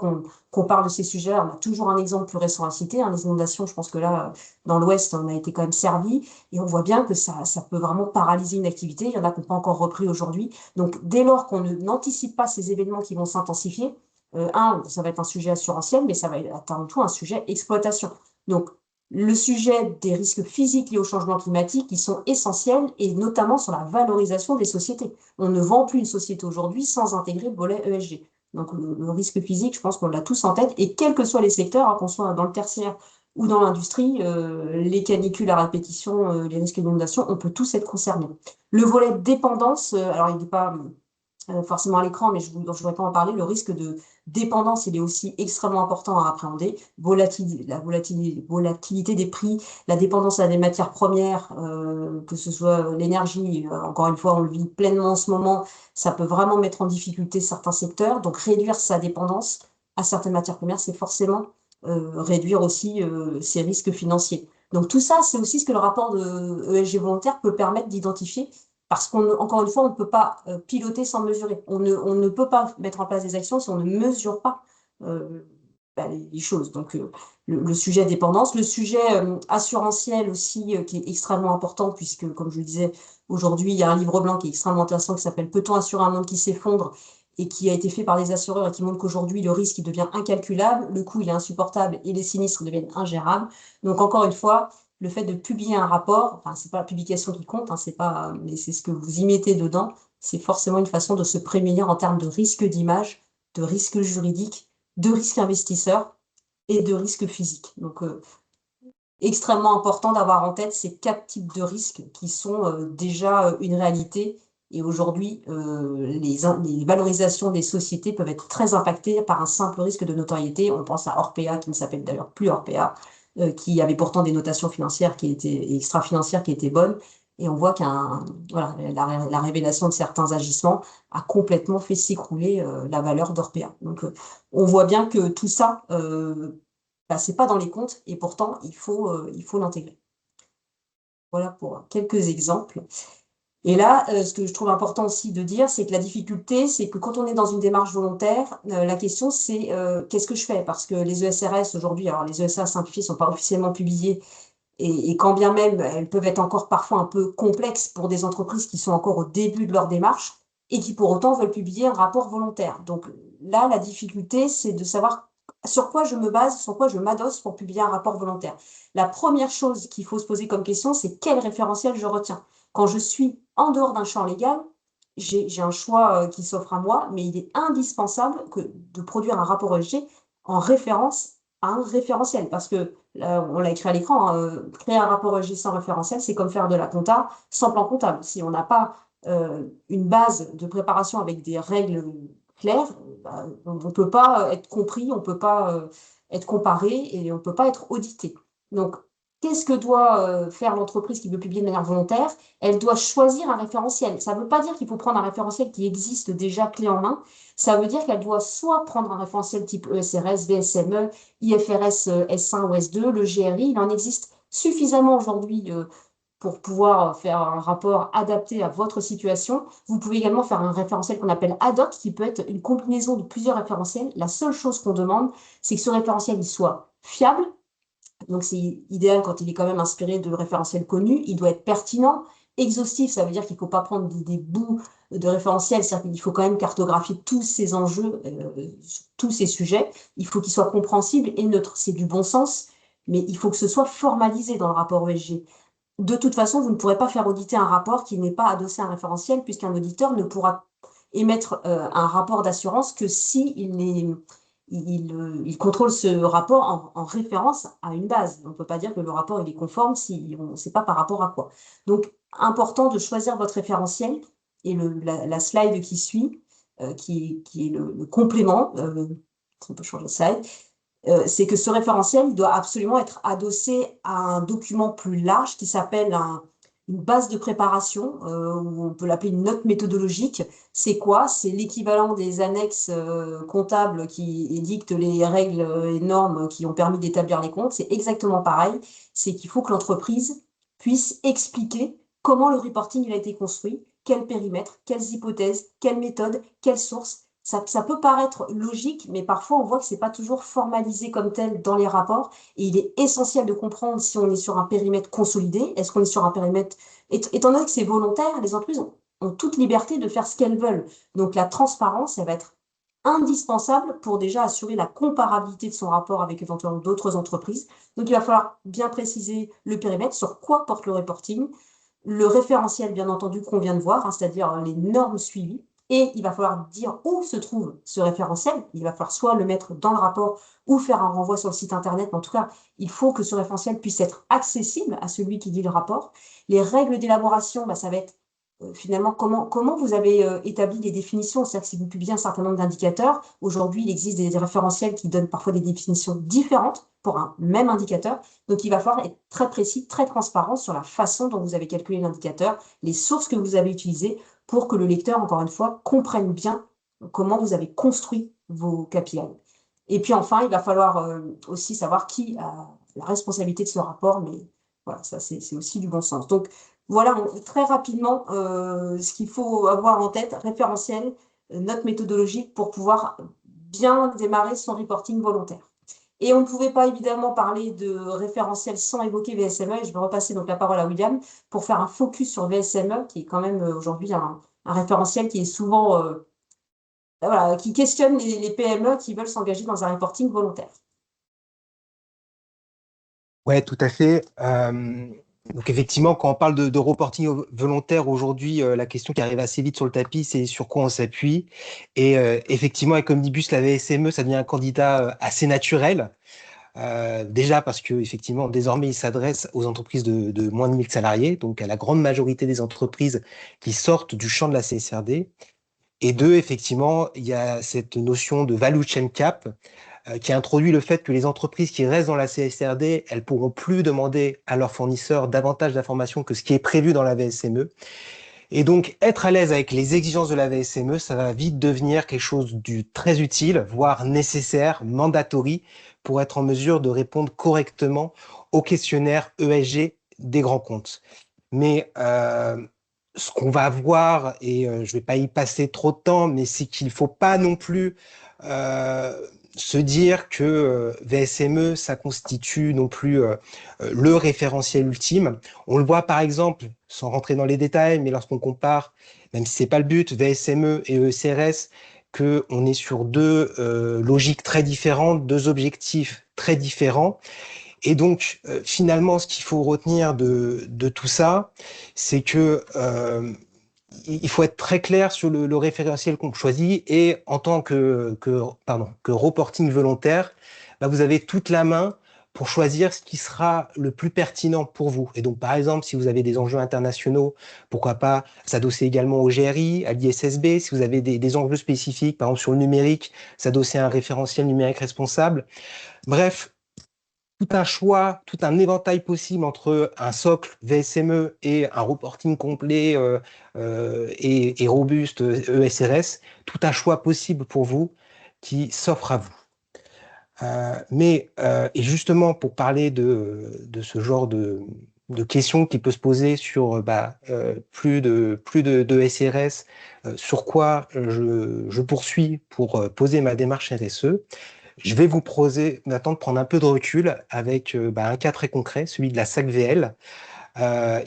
qu'on parle de ces sujets, on a toujours un exemple plus récent à citer, hein. Les inondations, je pense que là, dans l'Ouest, on a été quand même servi, et on voit bien que ça peut vraiment paralyser une activité. Il y en a qui n'ont pas encore repris aujourd'hui. Donc, dès lors qu'on n'anticipe pas ces événements qui vont s'intensifier, ça va être un sujet assurantiel, mais ça va être avant tout un sujet exploitation. Donc, le sujet des risques physiques liés au changement climatique, qui sont essentiels, et notamment sur la valorisation des sociétés. On ne vend plus une société aujourd'hui sans intégrer le volet ESG. Donc le risque physique, je pense qu'on l'a tous en tête, et quels que soient les secteurs, hein, qu'on soit dans le tertiaire ou dans l'industrie, les canicules à répétition, les risques d'inondation, on peut tous être concernés. Le volet dépendance, alors il n'est pas forcément à l'écran, mais je ne voudrais pas en parler. Le risque de dépendance, il est aussi extrêmement important à appréhender. Volatilité des prix, la dépendance à des matières premières, que ce soit l'énergie, encore une fois, on le vit pleinement en ce moment, ça peut vraiment mettre en difficulté certains secteurs. Donc réduire sa dépendance à certaines matières premières, c'est forcément réduire aussi ses risques financiers. Donc tout ça, c'est aussi ce que le rapport de ESG volontaire peut permettre d'identifier, parce qu'encore une fois, on ne peut pas piloter sans mesurer. On ne peut pas mettre en place des actions si on ne mesure pas les choses. Donc, le sujet dépendance, le sujet assurantiel aussi, qui est extrêmement important, puisque, comme je le disais, aujourd'hui, il y a un livre blanc qui est extrêmement intéressant qui s'appelle Peut-on assurer un monde qui s'effondre, et qui a été fait par des assureurs et qui montre qu'aujourd'hui, le risque il devient incalculable, le coût il est insupportable et les sinistres deviennent ingérables. Donc, encore une fois, le fait de publier un rapport, enfin, c'est pas la publication qui compte, hein, c'est pas, mais c'est ce que vous y mettez dedans, c'est forcément une façon de se prémunir en termes de risque d'image, de risque juridique, de risque investisseur. et de risques physiques. Donc, extrêmement important d'avoir en tête ces 4 types de risques qui sont déjà une réalité. Et aujourd'hui, les valorisations des sociétés peuvent être très impactées par un simple risque de notoriété. On pense à Orpea, qui ne s'appelle d'ailleurs plus Orpea, qui avait pourtant des notations financières extra-financières qui étaient bonnes. Et on voit voilà, la révélation de certains agissements a complètement fait s'écrouler la valeur d'Orpea. Donc, on voit bien que tout ça, c'est pas dans les comptes et pourtant il faut l'intégrer. Voilà pour quelques exemples. Et là, ce que je trouve important aussi de dire, c'est que la difficulté, c'est que quand on est dans une démarche volontaire, la question c'est qu'est-ce que je fais? Parce que les ESRS aujourd'hui, alors les ESA simplifiés sont pas officiellement publiés et quand bien même elles peuvent être encore parfois un peu complexes pour des entreprises qui sont encore au début de leur démarche et qui pour autant veulent publier un rapport volontaire. Donc là, la difficulté, c'est de savoir sur quoi je me base, sur quoi je m'adosse pour publier un rapport volontaire. La première chose qu'il faut se poser comme question, c'est quel référentiel je retiens. Quand je suis en dehors d'un champ légal, j'ai un choix qui s'offre à moi, mais il est indispensable de produire un rapport ESG en référence à un référentiel, parce que là, on l'a écrit à l'écran, hein, créer un rapport ESG sans référentiel, c'est comme faire de la compta sans plan comptable. Si on n'a pas une base de préparation avec des règles claires, on ne peut pas être compris, on ne peut pas être comparé et on ne peut pas être audité. Donc, qu'est-ce que doit faire l'entreprise qui veut publier de manière volontaire? Elle doit choisir un référentiel. Ça ne veut pas dire qu'il faut prendre un référentiel qui existe déjà clé en main. Ça veut dire qu'elle doit soit prendre un référentiel type ESRS, VSME, IFRS S1 ou S2, le GRI. Il en existe suffisamment aujourd'hui pour pouvoir faire un rapport adapté à votre situation. Vous pouvez également faire un référentiel qu'on appelle ad hoc, qui peut être une combinaison de plusieurs référentiels. La seule chose qu'on demande, c'est que ce référentiel il soit fiable. Donc, c'est idéal quand il est quand même inspiré de référentiels connus. Il doit être pertinent, exhaustif. Ça veut dire qu'il ne faut pas prendre des bouts de référentiels. C'est-à-dire qu'il faut quand même cartographier tous ces enjeux, tous ces sujets. Il faut qu'il soit compréhensible et neutre. C'est du bon sens, mais il faut que ce soit formalisé dans le rapport ESG. De toute façon, vous ne pourrez pas faire auditer un rapport qui n'est pas adossé à un référentiel, puisqu'un auditeur ne pourra émettre un rapport d'assurance que si il contrôle ce rapport en référence à une base. On ne peut pas dire que le rapport il est conforme si on ne sait pas par rapport à quoi. Donc, important de choisir votre référentiel et la slide qui suit, qui est le complément, on peut changer de slide, c'est que ce référentiel doit absolument être adossé à un document plus large qui s'appelle une base de préparation, ou on peut l'appeler une note méthodologique. C'est quoi? C'est l'équivalent des annexes comptables qui édictent les règles et normes qui ont permis d'établir les comptes. C'est exactement pareil. C'est qu'il faut que l'entreprise puisse expliquer comment le reporting il a été construit, quel périmètre, quelles hypothèses, quelles méthodes, quelles sources. Ça peut paraître logique, mais parfois on voit que c'est pas toujours formalisé comme tel dans les rapports. Et il est essentiel de comprendre si on est sur un périmètre consolidé, est-ce qu'on est sur un périmètre... Étant donné que c'est volontaire, les entreprises ont toute liberté de faire ce qu'elles veulent. Donc la transparence, elle va être indispensable pour déjà assurer la comparabilité de son rapport avec éventuellement d'autres entreprises. Donc il va falloir bien préciser le périmètre, sur quoi porte le reporting, le référentiel bien entendu qu'on vient de voir, hein, c'est-à-dire les normes suivies. Et il va falloir dire où se trouve ce référentiel. Il va falloir soit le mettre dans le rapport ou faire un renvoi sur le site internet. Mais en tout cas, il faut que ce référentiel puisse être accessible à celui qui lit le rapport. Les règles d'élaboration, ça va être finalement comment vous avez établi les définitions. C'est-à-dire que si vous publiez un certain nombre d'indicateurs, aujourd'hui, il existe des référentiels qui donnent parfois des définitions différentes pour un même indicateur. Donc, il va falloir être très précis, très transparent sur la façon dont vous avez calculé l'indicateur, les sources que vous avez utilisées, pour que le lecteur, encore une fois, comprenne bien comment vous avez construit vos KPI. Et puis enfin, il va falloir aussi savoir qui a la responsabilité de ce rapport, mais voilà, ça c'est aussi du bon sens. Donc voilà, très rapidement, ce qu'il faut avoir en tête, référentiel, note méthodologique pour pouvoir bien démarrer son reporting volontaire. Et on ne pouvait pas évidemment parler de référentiel sans évoquer VSME. Et je vais repasser donc la parole à William pour faire un focus sur VSME, qui est quand même aujourd'hui un référentiel qui est souvent voilà, qui questionne les PME qui veulent s'engager dans un reporting volontaire. Ouais, tout à fait. Donc effectivement, quand on parle de reporting volontaire aujourd'hui, la question qui arrive assez vite sur le tapis, c'est sur quoi on s'appuie. Et effectivement, avec Omnibus, la VSME, ça devient un candidat assez naturel. Déjà parce que effectivement, désormais, il s'adresse aux entreprises de moins de 1000 salariés, donc à la grande majorité des entreprises qui sortent du champ de la CSRD. Et deux, effectivement, il y a cette notion de value chain cap qui introduit le fait que les entreprises qui restent dans la CSRD, elles pourront plus demander à leurs fournisseurs davantage d'informations que ce qui est prévu dans la VSME. Et donc, être à l'aise avec les exigences de la VSME, ça va vite devenir quelque chose de très utile, voire nécessaire, mandatory, pour être en mesure de répondre correctement aux questionnaires ESG des grands comptes. Mais ce qu'on va voir, et je ne vais pas y passer trop de temps, mais c'est qu'il ne faut pas non plus euh, se dire que VSME, ça constitue non plus le référentiel ultime. On le voit par exemple, sans rentrer dans les détails, mais lorsqu'on compare, même si c'est pas le but, VSME et ECRS, qu'on est sur deux logiques très différentes, deux objectifs très différents. Et donc, finalement, ce qu'il faut retenir de tout ça, c'est que il faut être très clair sur le référentiel qu'on choisit et en tant que reporting volontaire, bah, vous avez toute la main pour choisir ce qui sera le plus pertinent pour vous. Et donc, par exemple, si vous avez des enjeux internationaux, pourquoi pas s'adosser également au GRI, à l'ISSB. Si vous avez des enjeux spécifiques, par exemple sur le numérique, s'adosser à un référentiel numérique responsable. Bref, tout un choix, tout un éventail possible entre un socle VSME et un reporting complet et robuste ESRS, tout un choix possible pour vous qui s'offre à vous. Et justement, pour parler de ce genre de questions qui peut se poser sur plus de SRS, sur quoi je poursuis pour poser ma démarche RSE, je vais vous proposer maintenant de prendre un peu de recul avec un cas très concret, celui de la SAC-VL,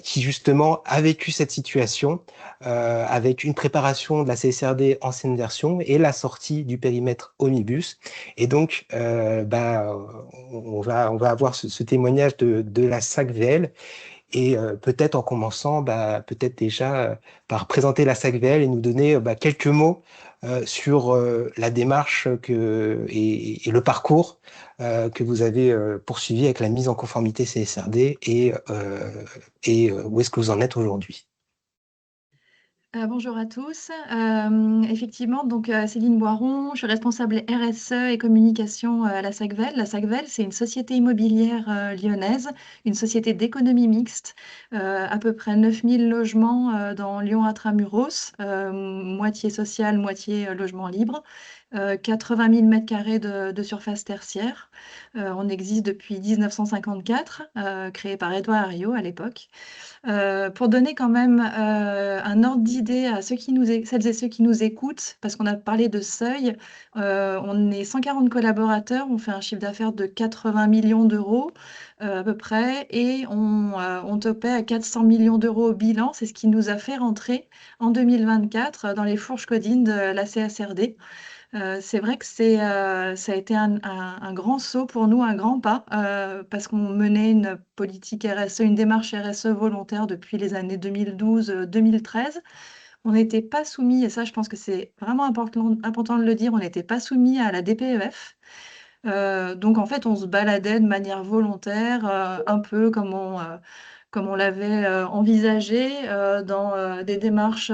qui justement a vécu cette situation avec une préparation de la CSRD ancienne version et la sortie du périmètre Omnibus. Et donc, on va avoir ce témoignage de la SAC-VL et peut-être en commençant, peut-être déjà par présenter la SAC-VL et nous donner quelques mots sur la démarche et le parcours que vous avez poursuivi avec la mise en conformité CSRD et où est-ce que vous en êtes aujourd'hui? Bonjour à tous. Effectivement, donc Céline Boiron, je suis responsable RSE et communication à la SACVEL. La SACVEL, c'est une société immobilière lyonnaise, une société d'économie mixte, à peu près 9000 logements dans Lyon intramuros, moitié social, moitié logement libre, 80 000 mètres carrés de surface tertiaire. On existe depuis 1954, créé par Édouard Herriot à l'époque. Pour donner quand même un ordre d'idée à celles et ceux qui nous écoutent, parce qu'on a parlé de seuil, on est 140 collaborateurs, on fait un chiffre d'affaires de 80 millions d'euros à peu près, et on topait à 400 millions d'euros au bilan. C'est ce qui nous a fait rentrer en 2024 dans les fourches codines de la CSRD. C'est vrai que ça a été un grand saut pour nous, un grand pas, parce qu'on menait une politique RSE, une démarche RSE volontaire depuis les années 2012-2013. On n'était pas soumis, et ça je pense que c'est vraiment important de le dire, on n'était pas soumis à la DPEF. Donc en fait, on se baladait de manière volontaire, un peu comme on l'avait envisagé dans des démarches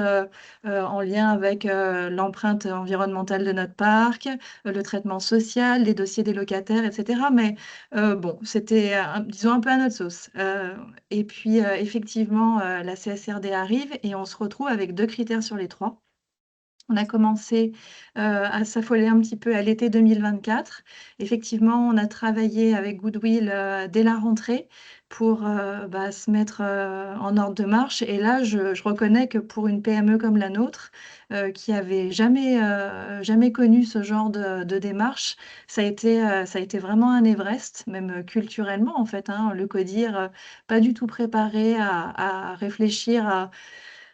en lien avec l'empreinte environnementale de notre parc, le traitement social, les dossiers des locataires, etc. Mais bon, c'était, disons, un peu à notre sauce. Et puis, effectivement, la CSRD arrive et on se retrouve avec deux critères sur les trois. On a commencé à s'affoler un petit peu à l'été 2024. Effectivement, on a travaillé avec Goodwill dès la rentrée pour se mettre en ordre de marche. Et là, je reconnais que pour une PME comme la nôtre, qui avait jamais connu ce genre de démarche, ça a été vraiment un Everest, même culturellement en fait, hein, le CODIR, pas du tout préparé à réfléchir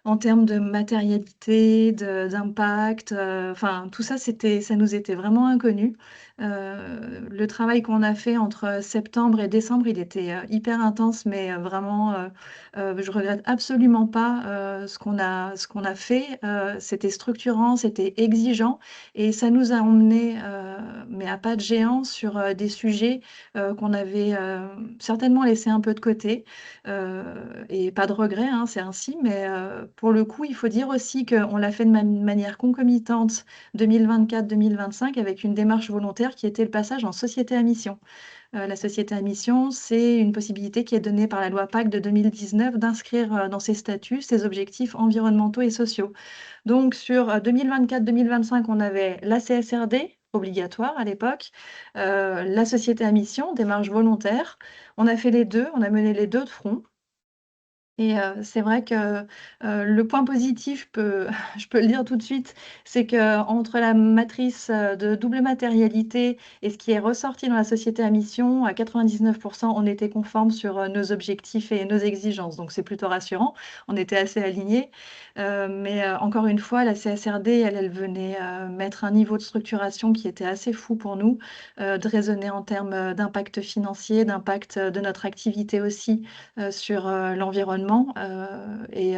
en termes de matérialité, d'impact, enfin tout ça, ça nous était vraiment inconnu. Le travail qu'on a fait entre septembre et décembre, il était hyper intense, mais vraiment, je regrette absolument pas ce qu'on a fait. C'était structurant, c'était exigeant, et ça nous a emmenés, mais à pas de géant, sur des sujets qu'on avait certainement laissés un peu de côté. Et pas de regret, hein, c'est ainsi, mais pour le coup, il faut dire aussi qu'on l'a fait de manière concomitante 2024-2025 avec une démarche volontaire qui était le passage en société à mission. La société à mission, c'est une possibilité qui est donnée par la loi PAC de 2019 d'inscrire dans ses statuts ses objectifs environnementaux et sociaux. Donc sur 2024-2025, on avait la CSRD, obligatoire à l'époque, la société à mission, démarche volontaire. On a fait les deux, on a mené les deux de front. Et c'est vrai que, le point positif, je peux le dire tout de suite, c'est qu'entre la matrice, de double matérialité et ce qui est ressorti dans la société à mission, à 99 on était conformes sur, nos objectifs et nos exigences. Donc c'est plutôt rassurant. On était assez alignés. Mais encore une fois, la CSRD, elle venait, mettre un niveau de structuration qui était assez fou pour nous, de raisonner en termes, d'impact financier, d'impact, de notre activité aussi, sur l'environnement. Et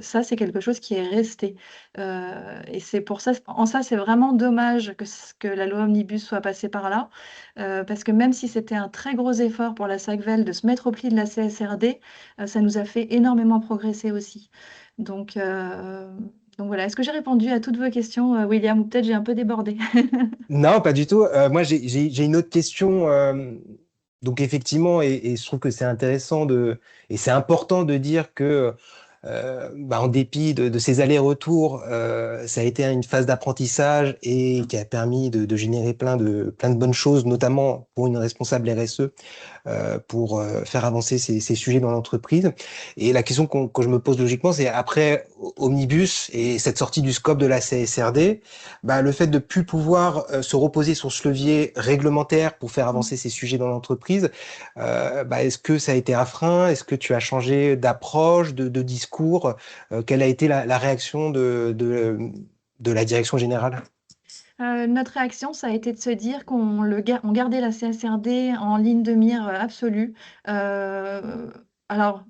ça, c'est quelque chose qui est resté. Et c'est pour ça, en ça, c'est vraiment dommage que la loi Omnibus soit passée par là, parce que même si c'était un très gros effort pour la SACVEL de se mettre au pli de la CSRD, ça nous a fait énormément progresser aussi. Donc, euh, donc voilà, est-ce que j'ai répondu à toutes vos questions, William, ou peut-être j'ai un peu débordé? Non, pas du tout. Moi, j'ai une autre question. Donc, effectivement, et je trouve que c'est intéressant et c'est important de dire que, en dépit de ces allers-retours, ça a été une phase d'apprentissage et qui a permis de générer plein de bonnes choses, notamment pour une responsable RSE, pour faire avancer ces sujets dans l'entreprise. Et la question que je me pose logiquement, c'est après Omnibus et cette sortie du scope de la CSRD, le fait de plus pouvoir se reposer sur ce levier réglementaire pour faire avancer ces sujets dans l'entreprise, est-ce que ça a été un frein? Est-ce que tu as changé d'approche, de discours? Quelle a été la réaction de la direction générale? Notre réaction, ça a été de se dire on gardait la CSRD en ligne de mire absolue. Alors,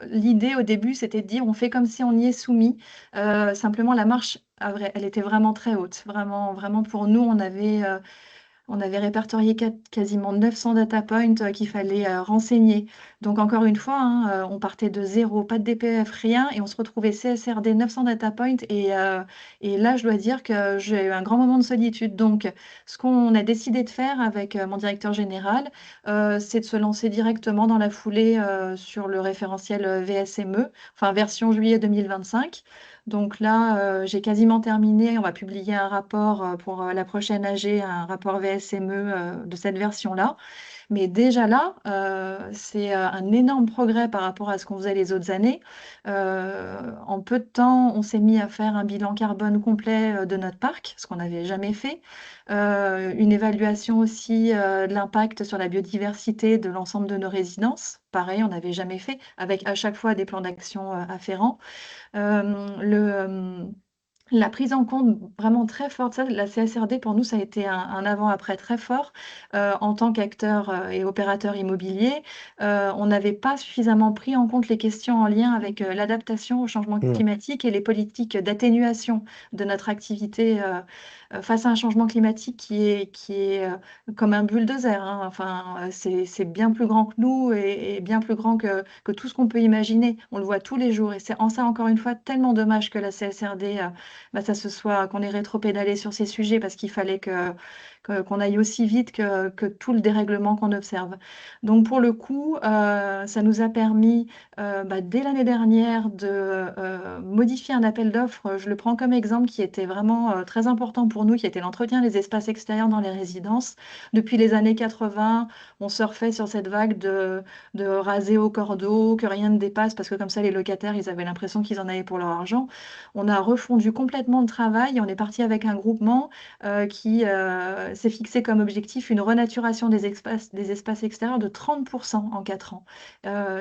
l'idée au début, c'était de dire on fait comme si on y est soumis. Simplement, la marche, elle était vraiment très haute. Vraiment, vraiment pour nous, on avait répertorié quasiment 900 data points qu'il fallait renseigner. Donc encore une fois, hein, on partait de zéro, pas de DPF, rien, et on se retrouvait CSRD 900 data points. Et là, je dois dire que j'ai eu un grand moment de solitude. Donc ce qu'on a décidé de faire avec mon directeur général, c'est de se lancer directement dans la foulée sur le référentiel VSME, enfin version juillet 2025. Donc là, j'ai quasiment terminé. On va publier un rapport pour la prochaine AG, un rapport VSME de cette version-là. Mais déjà là, c'est un énorme progrès par rapport à ce qu'on faisait les autres années. En peu de temps, on s'est mis à faire un bilan carbone complet de notre parc, ce qu'on n'avait jamais fait. Une évaluation aussi de l'impact sur la biodiversité de l'ensemble de nos résidences. Pareil, on n'avait jamais fait, avec à chaque fois des plans d'action afférents. Le, la prise en compte vraiment très forte, ça, la CSRD, pour nous, ça a été un avant-après très fort en tant qu'acteur et opérateur immobilier. On n'avait pas suffisamment pris en compte les questions en lien avec l'adaptation au changement Hmm. climatique et les politiques d'atténuation de notre activité face à un changement climatique qui est comme un bulldozer, hein. Enfin, c'est bien plus grand que nous et bien plus grand que tout ce qu'on peut imaginer. On le voit tous les jours et c'est en ça, encore une fois, tellement dommage que la CSRD ça se soit, qu'on ait rétropédalé sur ces sujets parce qu'il fallait qu'on aille aussi vite que tout le dérèglement qu'on observe. Donc pour le coup, ça nous a permis dès l'année dernière de modifier un appel d'offres. Je le prends comme exemple qui était vraiment très important pour nous, qui était l'entretien des espaces extérieurs dans les résidences. Depuis les années 80, on surfait sur cette vague de raser au cordeau, que rien ne dépasse, parce que comme ça, les locataires, ils avaient l'impression qu'ils en avaient pour leur argent. On a refondu complètement le travail et on est parti avec un groupement s'est fixé comme objectif une renaturation des espaces extérieurs de 30% en 4 ans.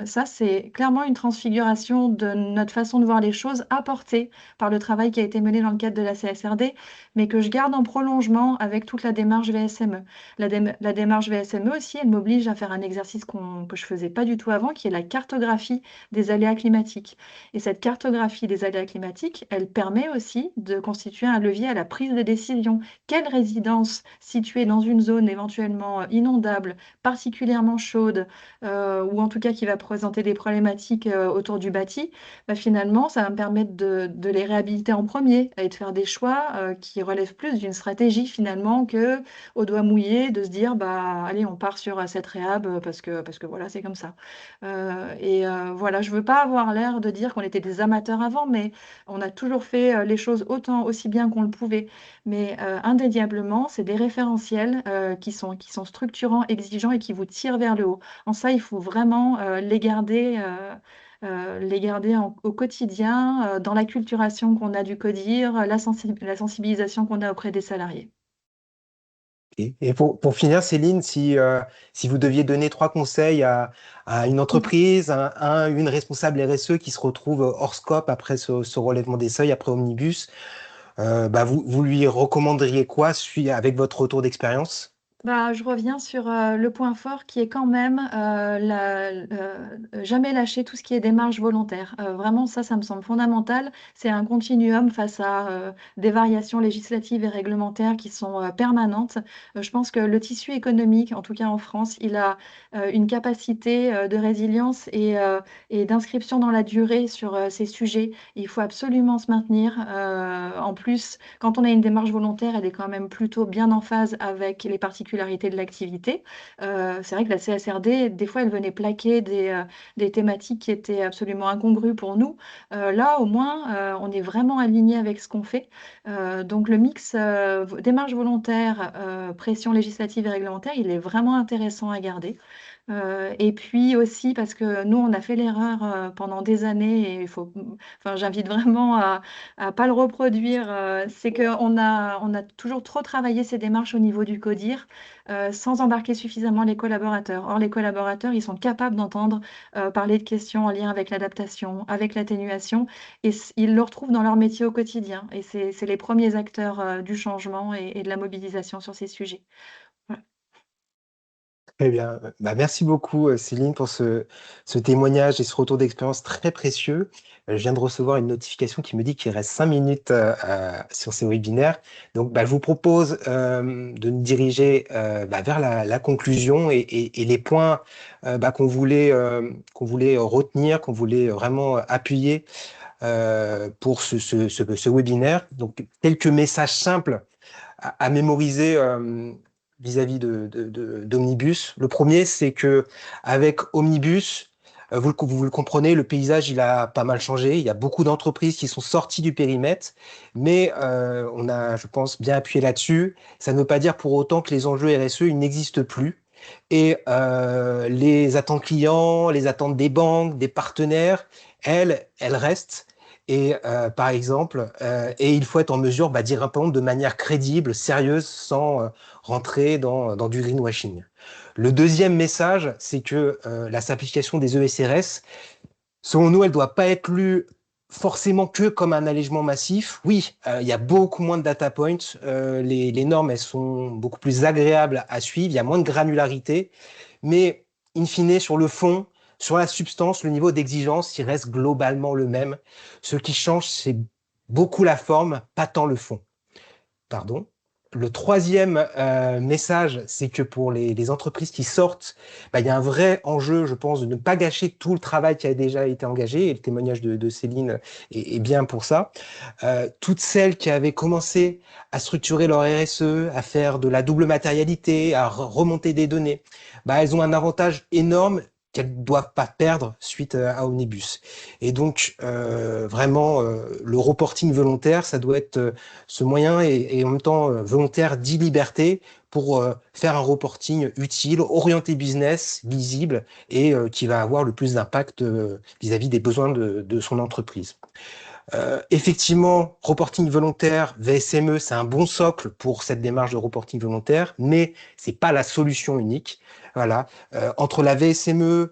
Ça, c'est clairement une transfiguration de notre façon de voir les choses apportée par le travail qui a été mené dans le cadre de la CSRD, mais que je garde en prolongement avec toute la démarche VSME. La démarche VSME aussi, elle m'oblige à faire un exercice que je ne faisais pas du tout avant, qui est la cartographie des aléas climatiques. Et cette cartographie des aléas climatiques, elle permet aussi de constituer un levier à la prise de décision. Quelle résidence située dans une zone éventuellement inondable, particulièrement chaude, ou en tout cas qui va présenter des problématiques autour du bâti, bah, finalement, ça va me permettre de les réhabiliter en premier et de faire des choix qui relèvent plus d'une stratégie finalement que au doigt mouillé de se dire bah allez on part sur cette réhab parce que voilà c'est comme ça. Voilà, je veux pas avoir l'air de dire qu'on était des amateurs avant, mais on a toujours fait les choses aussi bien qu'on le pouvait. Mais indéniablement, c'est des référentiels qui sont structurants, exigeants et qui vous tirent vers le haut. En ça, il faut vraiment les garder au quotidien, dans la culturation qu'on a du CODIR, la sensibilisation qu'on a auprès des salariés. Et pour finir, Céline, si vous deviez donner 3 conseils à une entreprise, une responsable RSE qui se retrouve hors scope après ce relèvement des seuils, après Omnibus, bah vous lui recommanderiez quoi avec votre retour d'expérience? Bah, je reviens sur le point fort qui est quand même jamais lâcher tout ce qui est démarche volontaire. Vraiment, ça me semble fondamental. C'est un continuum face à des variations législatives et réglementaires qui sont permanentes. Je pense que le tissu économique, en tout cas en France, il a une capacité de résilience et d'inscription dans la durée sur ces sujets. Il faut absolument se maintenir. En plus, quand on a une démarche volontaire, elle est quand même plutôt bien en phase avec les particularités de l'activité. C'est vrai que la CSRD, des fois, elle venait plaquer des thématiques qui étaient absolument incongrues pour nous. Là, au moins, on est vraiment aligné avec ce qu'on fait. Donc, le mix démarche volontaire, pression législative et réglementaire, il est vraiment intéressant à garder. Et puis aussi parce que nous, on a fait l'erreur pendant des années et enfin, j'invite vraiment à pas le reproduire. C'est qu'on a toujours trop travaillé ces démarches au niveau du CODIR sans embarquer suffisamment les collaborateurs. Or, les collaborateurs, ils sont capables d'entendre parler de questions en lien avec l'adaptation, avec l'atténuation, et ils le retrouvent dans leur métier au quotidien. Et c'est les premiers acteurs du changement et de la mobilisation sur ces sujets. Voilà. Très bien. Bah, merci beaucoup, Céline, pour ce témoignage et ce retour d'expérience très précieux. Je viens de recevoir une notification qui me dit qu'il reste 5 minutes sur ce webinaire. Donc, bah, je vous propose de nous diriger bah, vers la conclusion et les points bah, qu'on voulait retenir, qu'on voulait vraiment appuyer pour ce webinaire. Donc, quelques messages simples à mémoriser vis-à-vis d'Omnibus. Le premier, c'est que avec Omnibus, vous le comprenez, le paysage, il a pas mal changé. Il y a beaucoup d'entreprises qui sont sorties du périmètre, mais on a, je pense, bien appuyé là-dessus. Ça ne veut pas dire pour autant que les enjeux RSE, ils n'existent plus. Et les attentes clients, les attentes des banques, des partenaires, elles restent. Et par exemple, et il faut être en mesure d'y répondre de manière crédible, sérieuse, sans rentrer dans du greenwashing. Le deuxième message, c'est que la simplification des ESRS, selon nous, elle ne doit pas être lue forcément que comme un allègement massif. Oui, il y a beaucoup moins de data points, les normes, elles sont beaucoup plus agréables à suivre, il y a moins de granularité, mais in fine, sur le fond, sur la substance, le niveau d'exigence, il reste globalement le même. Ce qui change, c'est beaucoup la forme, pas tant le fond. Pardon. Le troisième message, c'est que pour les entreprises qui sortent, il y a un vrai enjeu, je pense, de ne pas gâcher tout le travail qui a déjà été engagé, et le témoignage de Céline est bien pour ça. Toutes celles qui avaient commencé à structurer leur RSE, à faire de la double matérialité, à remonter des données, elles ont un avantage énorme qu'elles ne doivent pas perdre suite à Omnibus. Et donc, vraiment, le reporting volontaire, ça doit être ce moyen et en même temps volontaire d'e-liberté pour faire un reporting utile, orienté business, visible et qui va avoir le plus d'impact vis-à-vis des besoins de son entreprise. Effectivement, reporting volontaire, VSME, c'est un bon socle pour cette démarche de reporting volontaire, mais c'est pas la solution unique. Voilà. Entre la VSME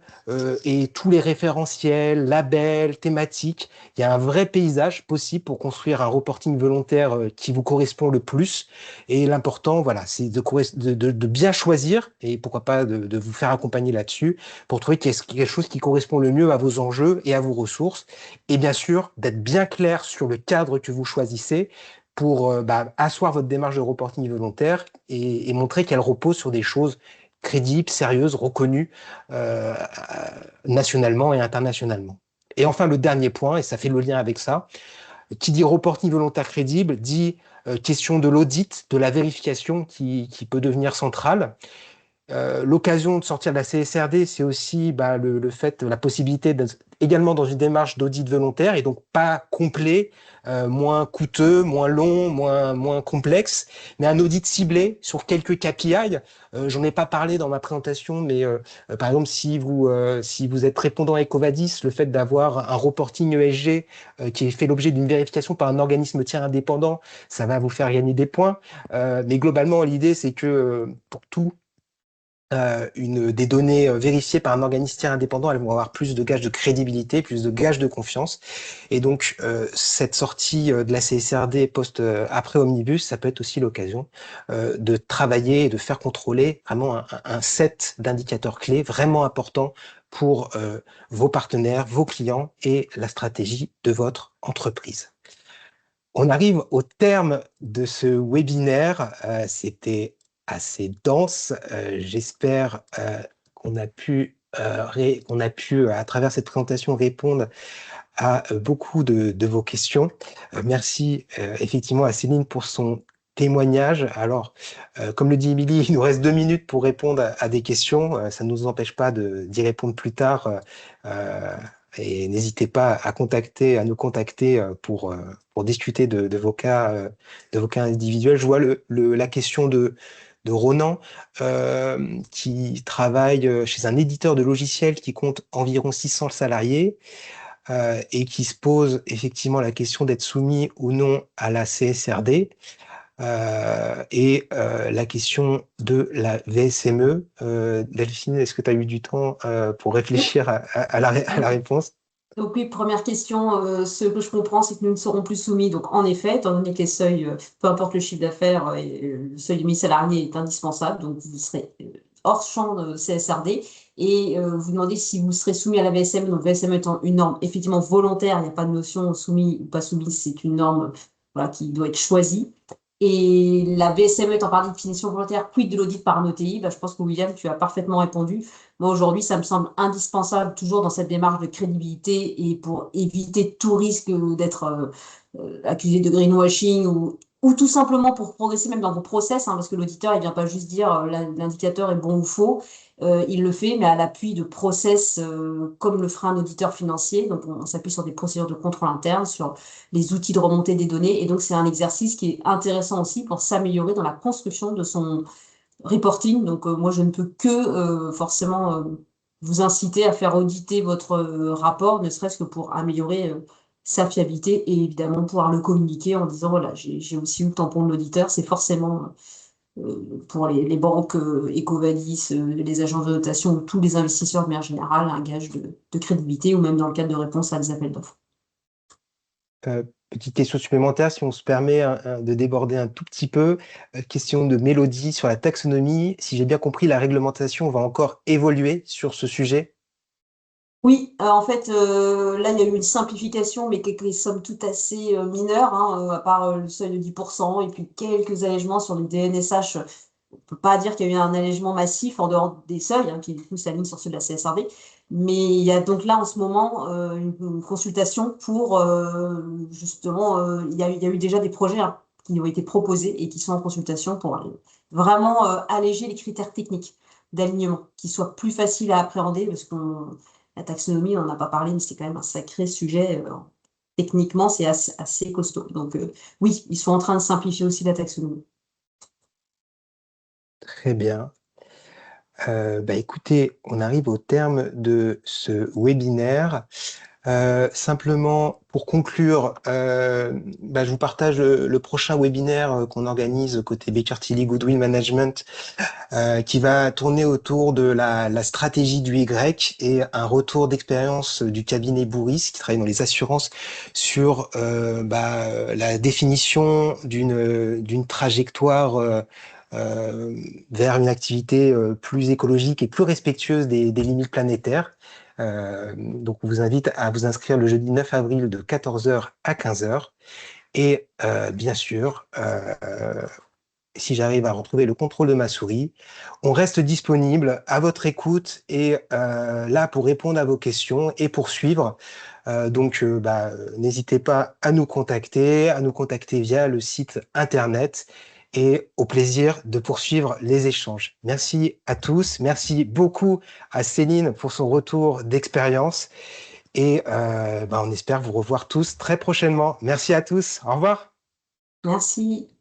et tous les référentiels, labels, thématiques, il y a un vrai paysage possible pour construire un reporting volontaire qui vous correspond le plus. Et l'important, voilà, c'est de bien choisir et pourquoi pas de vous faire accompagner là-dessus pour trouver quelque chose qui correspond le mieux à vos enjeux et à vos ressources. Et bien sûr, d'être bien clair sur le cadre que vous choisissez pour asseoir votre démarche de reporting volontaire et montrer qu'elle repose sur des choses crédibles, sérieuses, reconnues nationalement et internationalement. Et enfin, le dernier point, et ça fait le lien avec ça, qui dit reporting volontaire crédible, dit question de l'audit, de la vérification qui peut devenir centrale. L'occasion de sortir de la CSRD, c'est aussi le fait, la possibilité d'être également dans une démarche d'audit volontaire et donc pas complet, moins coûteux, moins long, moins complexe, mais un audit ciblé sur quelques KPI. J'en ai pas parlé dans ma présentation, mais par exemple, si vous êtes répondant à EcoVadis, le fait d'avoir un reporting ESG qui fait l'objet d'une vérification par un organisme tiers indépendant, ça va vous faire gagner des points. Mais globalement, l'idée, c'est que pour tout des données vérifiées par un organisme tiers indépendant, elles vont avoir plus de gages de crédibilité, plus de gages de confiance. Et donc, cette sortie de la CSRD après Omnibus, ça peut être aussi l'occasion de travailler et de faire contrôler vraiment un set d'indicateurs clés vraiment importants pour vos partenaires, vos clients et la stratégie de votre entreprise. On arrive au terme de ce webinaire. C'était assez dense. J'espère qu'on a pu, à travers cette présentation, répondre à beaucoup de vos questions. Merci effectivement à Céline pour son témoignage. Alors, comme le dit Émilie, il nous reste 2 minutes pour répondre à des questions. Ça ne nous empêche pas d'y répondre plus tard. Et n'hésitez pas à nous contacter pour discuter de vos cas individuels. Je vois la question de Ronan, qui travaille chez un éditeur de logiciels qui compte environ 600 salariés et qui se pose effectivement la question d'être soumis ou non à la CSRD. La question de la VSME. Delphine, est-ce que tu as eu du temps pour réfléchir à la réponse? Donc oui, première question, ce que je comprends, c'est que nous ne serons plus soumis. Donc en effet, étant donné que les seuils, peu importe le chiffre d'affaires, le seuil de 1000 salariés est indispensable, donc vous serez hors champ de CSRD. Et vous demandez si vous serez soumis à la VSM. Donc VSM étant une norme effectivement volontaire, il n'y a pas de notion soumis ou pas soumis, c'est une norme voilà, qui doit être choisie. Et la VSM étant par définition volontaire, quid de l'audit par un OTI, je pense que William, tu as parfaitement répondu. Moi, aujourd'hui, ça me semble indispensable, toujours dans cette démarche de crédibilité et pour éviter tout risque d'être accusé de greenwashing ou tout simplement pour progresser même dans vos process, hein, parce que l'auditeur, il vient pas juste dire l'indicateur est bon ou faux, il le fait, mais à l'appui de process comme le fera un auditeur financier. Donc, on s'appuie sur des procédures de contrôle interne, sur les outils de remontée des données. Et donc, c'est un exercice qui est intéressant aussi pour s'améliorer dans la construction de son reporting. Donc, moi, je ne peux que forcément vous inciter à faire auditer votre rapport, ne serait-ce que pour améliorer sa fiabilité et évidemment pouvoir le communiquer en disant, voilà, j'ai aussi eu le tampon de l'auditeur. C'est forcément pour les banques, EcoVadis, les agences de notation ou tous les investisseurs de manière générale, un gage de crédibilité ou même dans le cadre de réponse à des appels d'offres. Petite question supplémentaire, si on se permet de déborder un tout petit peu. Question de Mélodie sur la taxonomie. Si j'ai bien compris, la réglementation va encore évoluer sur ce sujet. Oui, en fait, là, il y a eu une simplification, mais qui est somme toute assez mineure, hein, à part le seuil de 10% et puis quelques allègements sur les DNSH. On ne peut pas dire qu'il y a eu un allègement massif en dehors des seuils, hein, qui du coup s'alignent sur ceux de la CSRD. Mais il y a donc là, en ce moment, une consultation pour, justement, il y a eu déjà des projets hein, qui ont été proposés et qui sont en consultation pour vraiment alléger les critères techniques d'alignement, qui soient plus faciles à appréhender, parce que la taxonomie, on n'en a pas parlé, mais c'est quand même un sacré sujet. Techniquement, c'est assez costaud. Donc oui, ils sont en train de simplifier aussi la taxonomie. Très bien. Écoutez, on arrive au terme de ce webinaire. Simplement, pour conclure, je vous partage le prochain webinaire qu'on organise côté Baker Tilly Goodwill Management, qui va tourner autour de la stratégie du Y et un retour d'expérience du cabinet Bourris, qui travaille dans les assurances, sur la définition d'une trajectoire vers une activité plus écologique et plus respectueuse des limites planétaires. Donc, on vous invite à vous inscrire le jeudi 9 avril de 14h à 15h. Et bien sûr, si j'arrive à retrouver le contrôle de ma souris, on reste disponible à votre écoute et là pour répondre à vos questions et pour suivre. N'hésitez pas à nous contacter via le site internet et au plaisir de poursuivre les échanges. Merci à tous. Merci beaucoup à Céline pour son retour d'expérience et on espère vous revoir tous très prochainement. Merci à tous. Au revoir. Merci.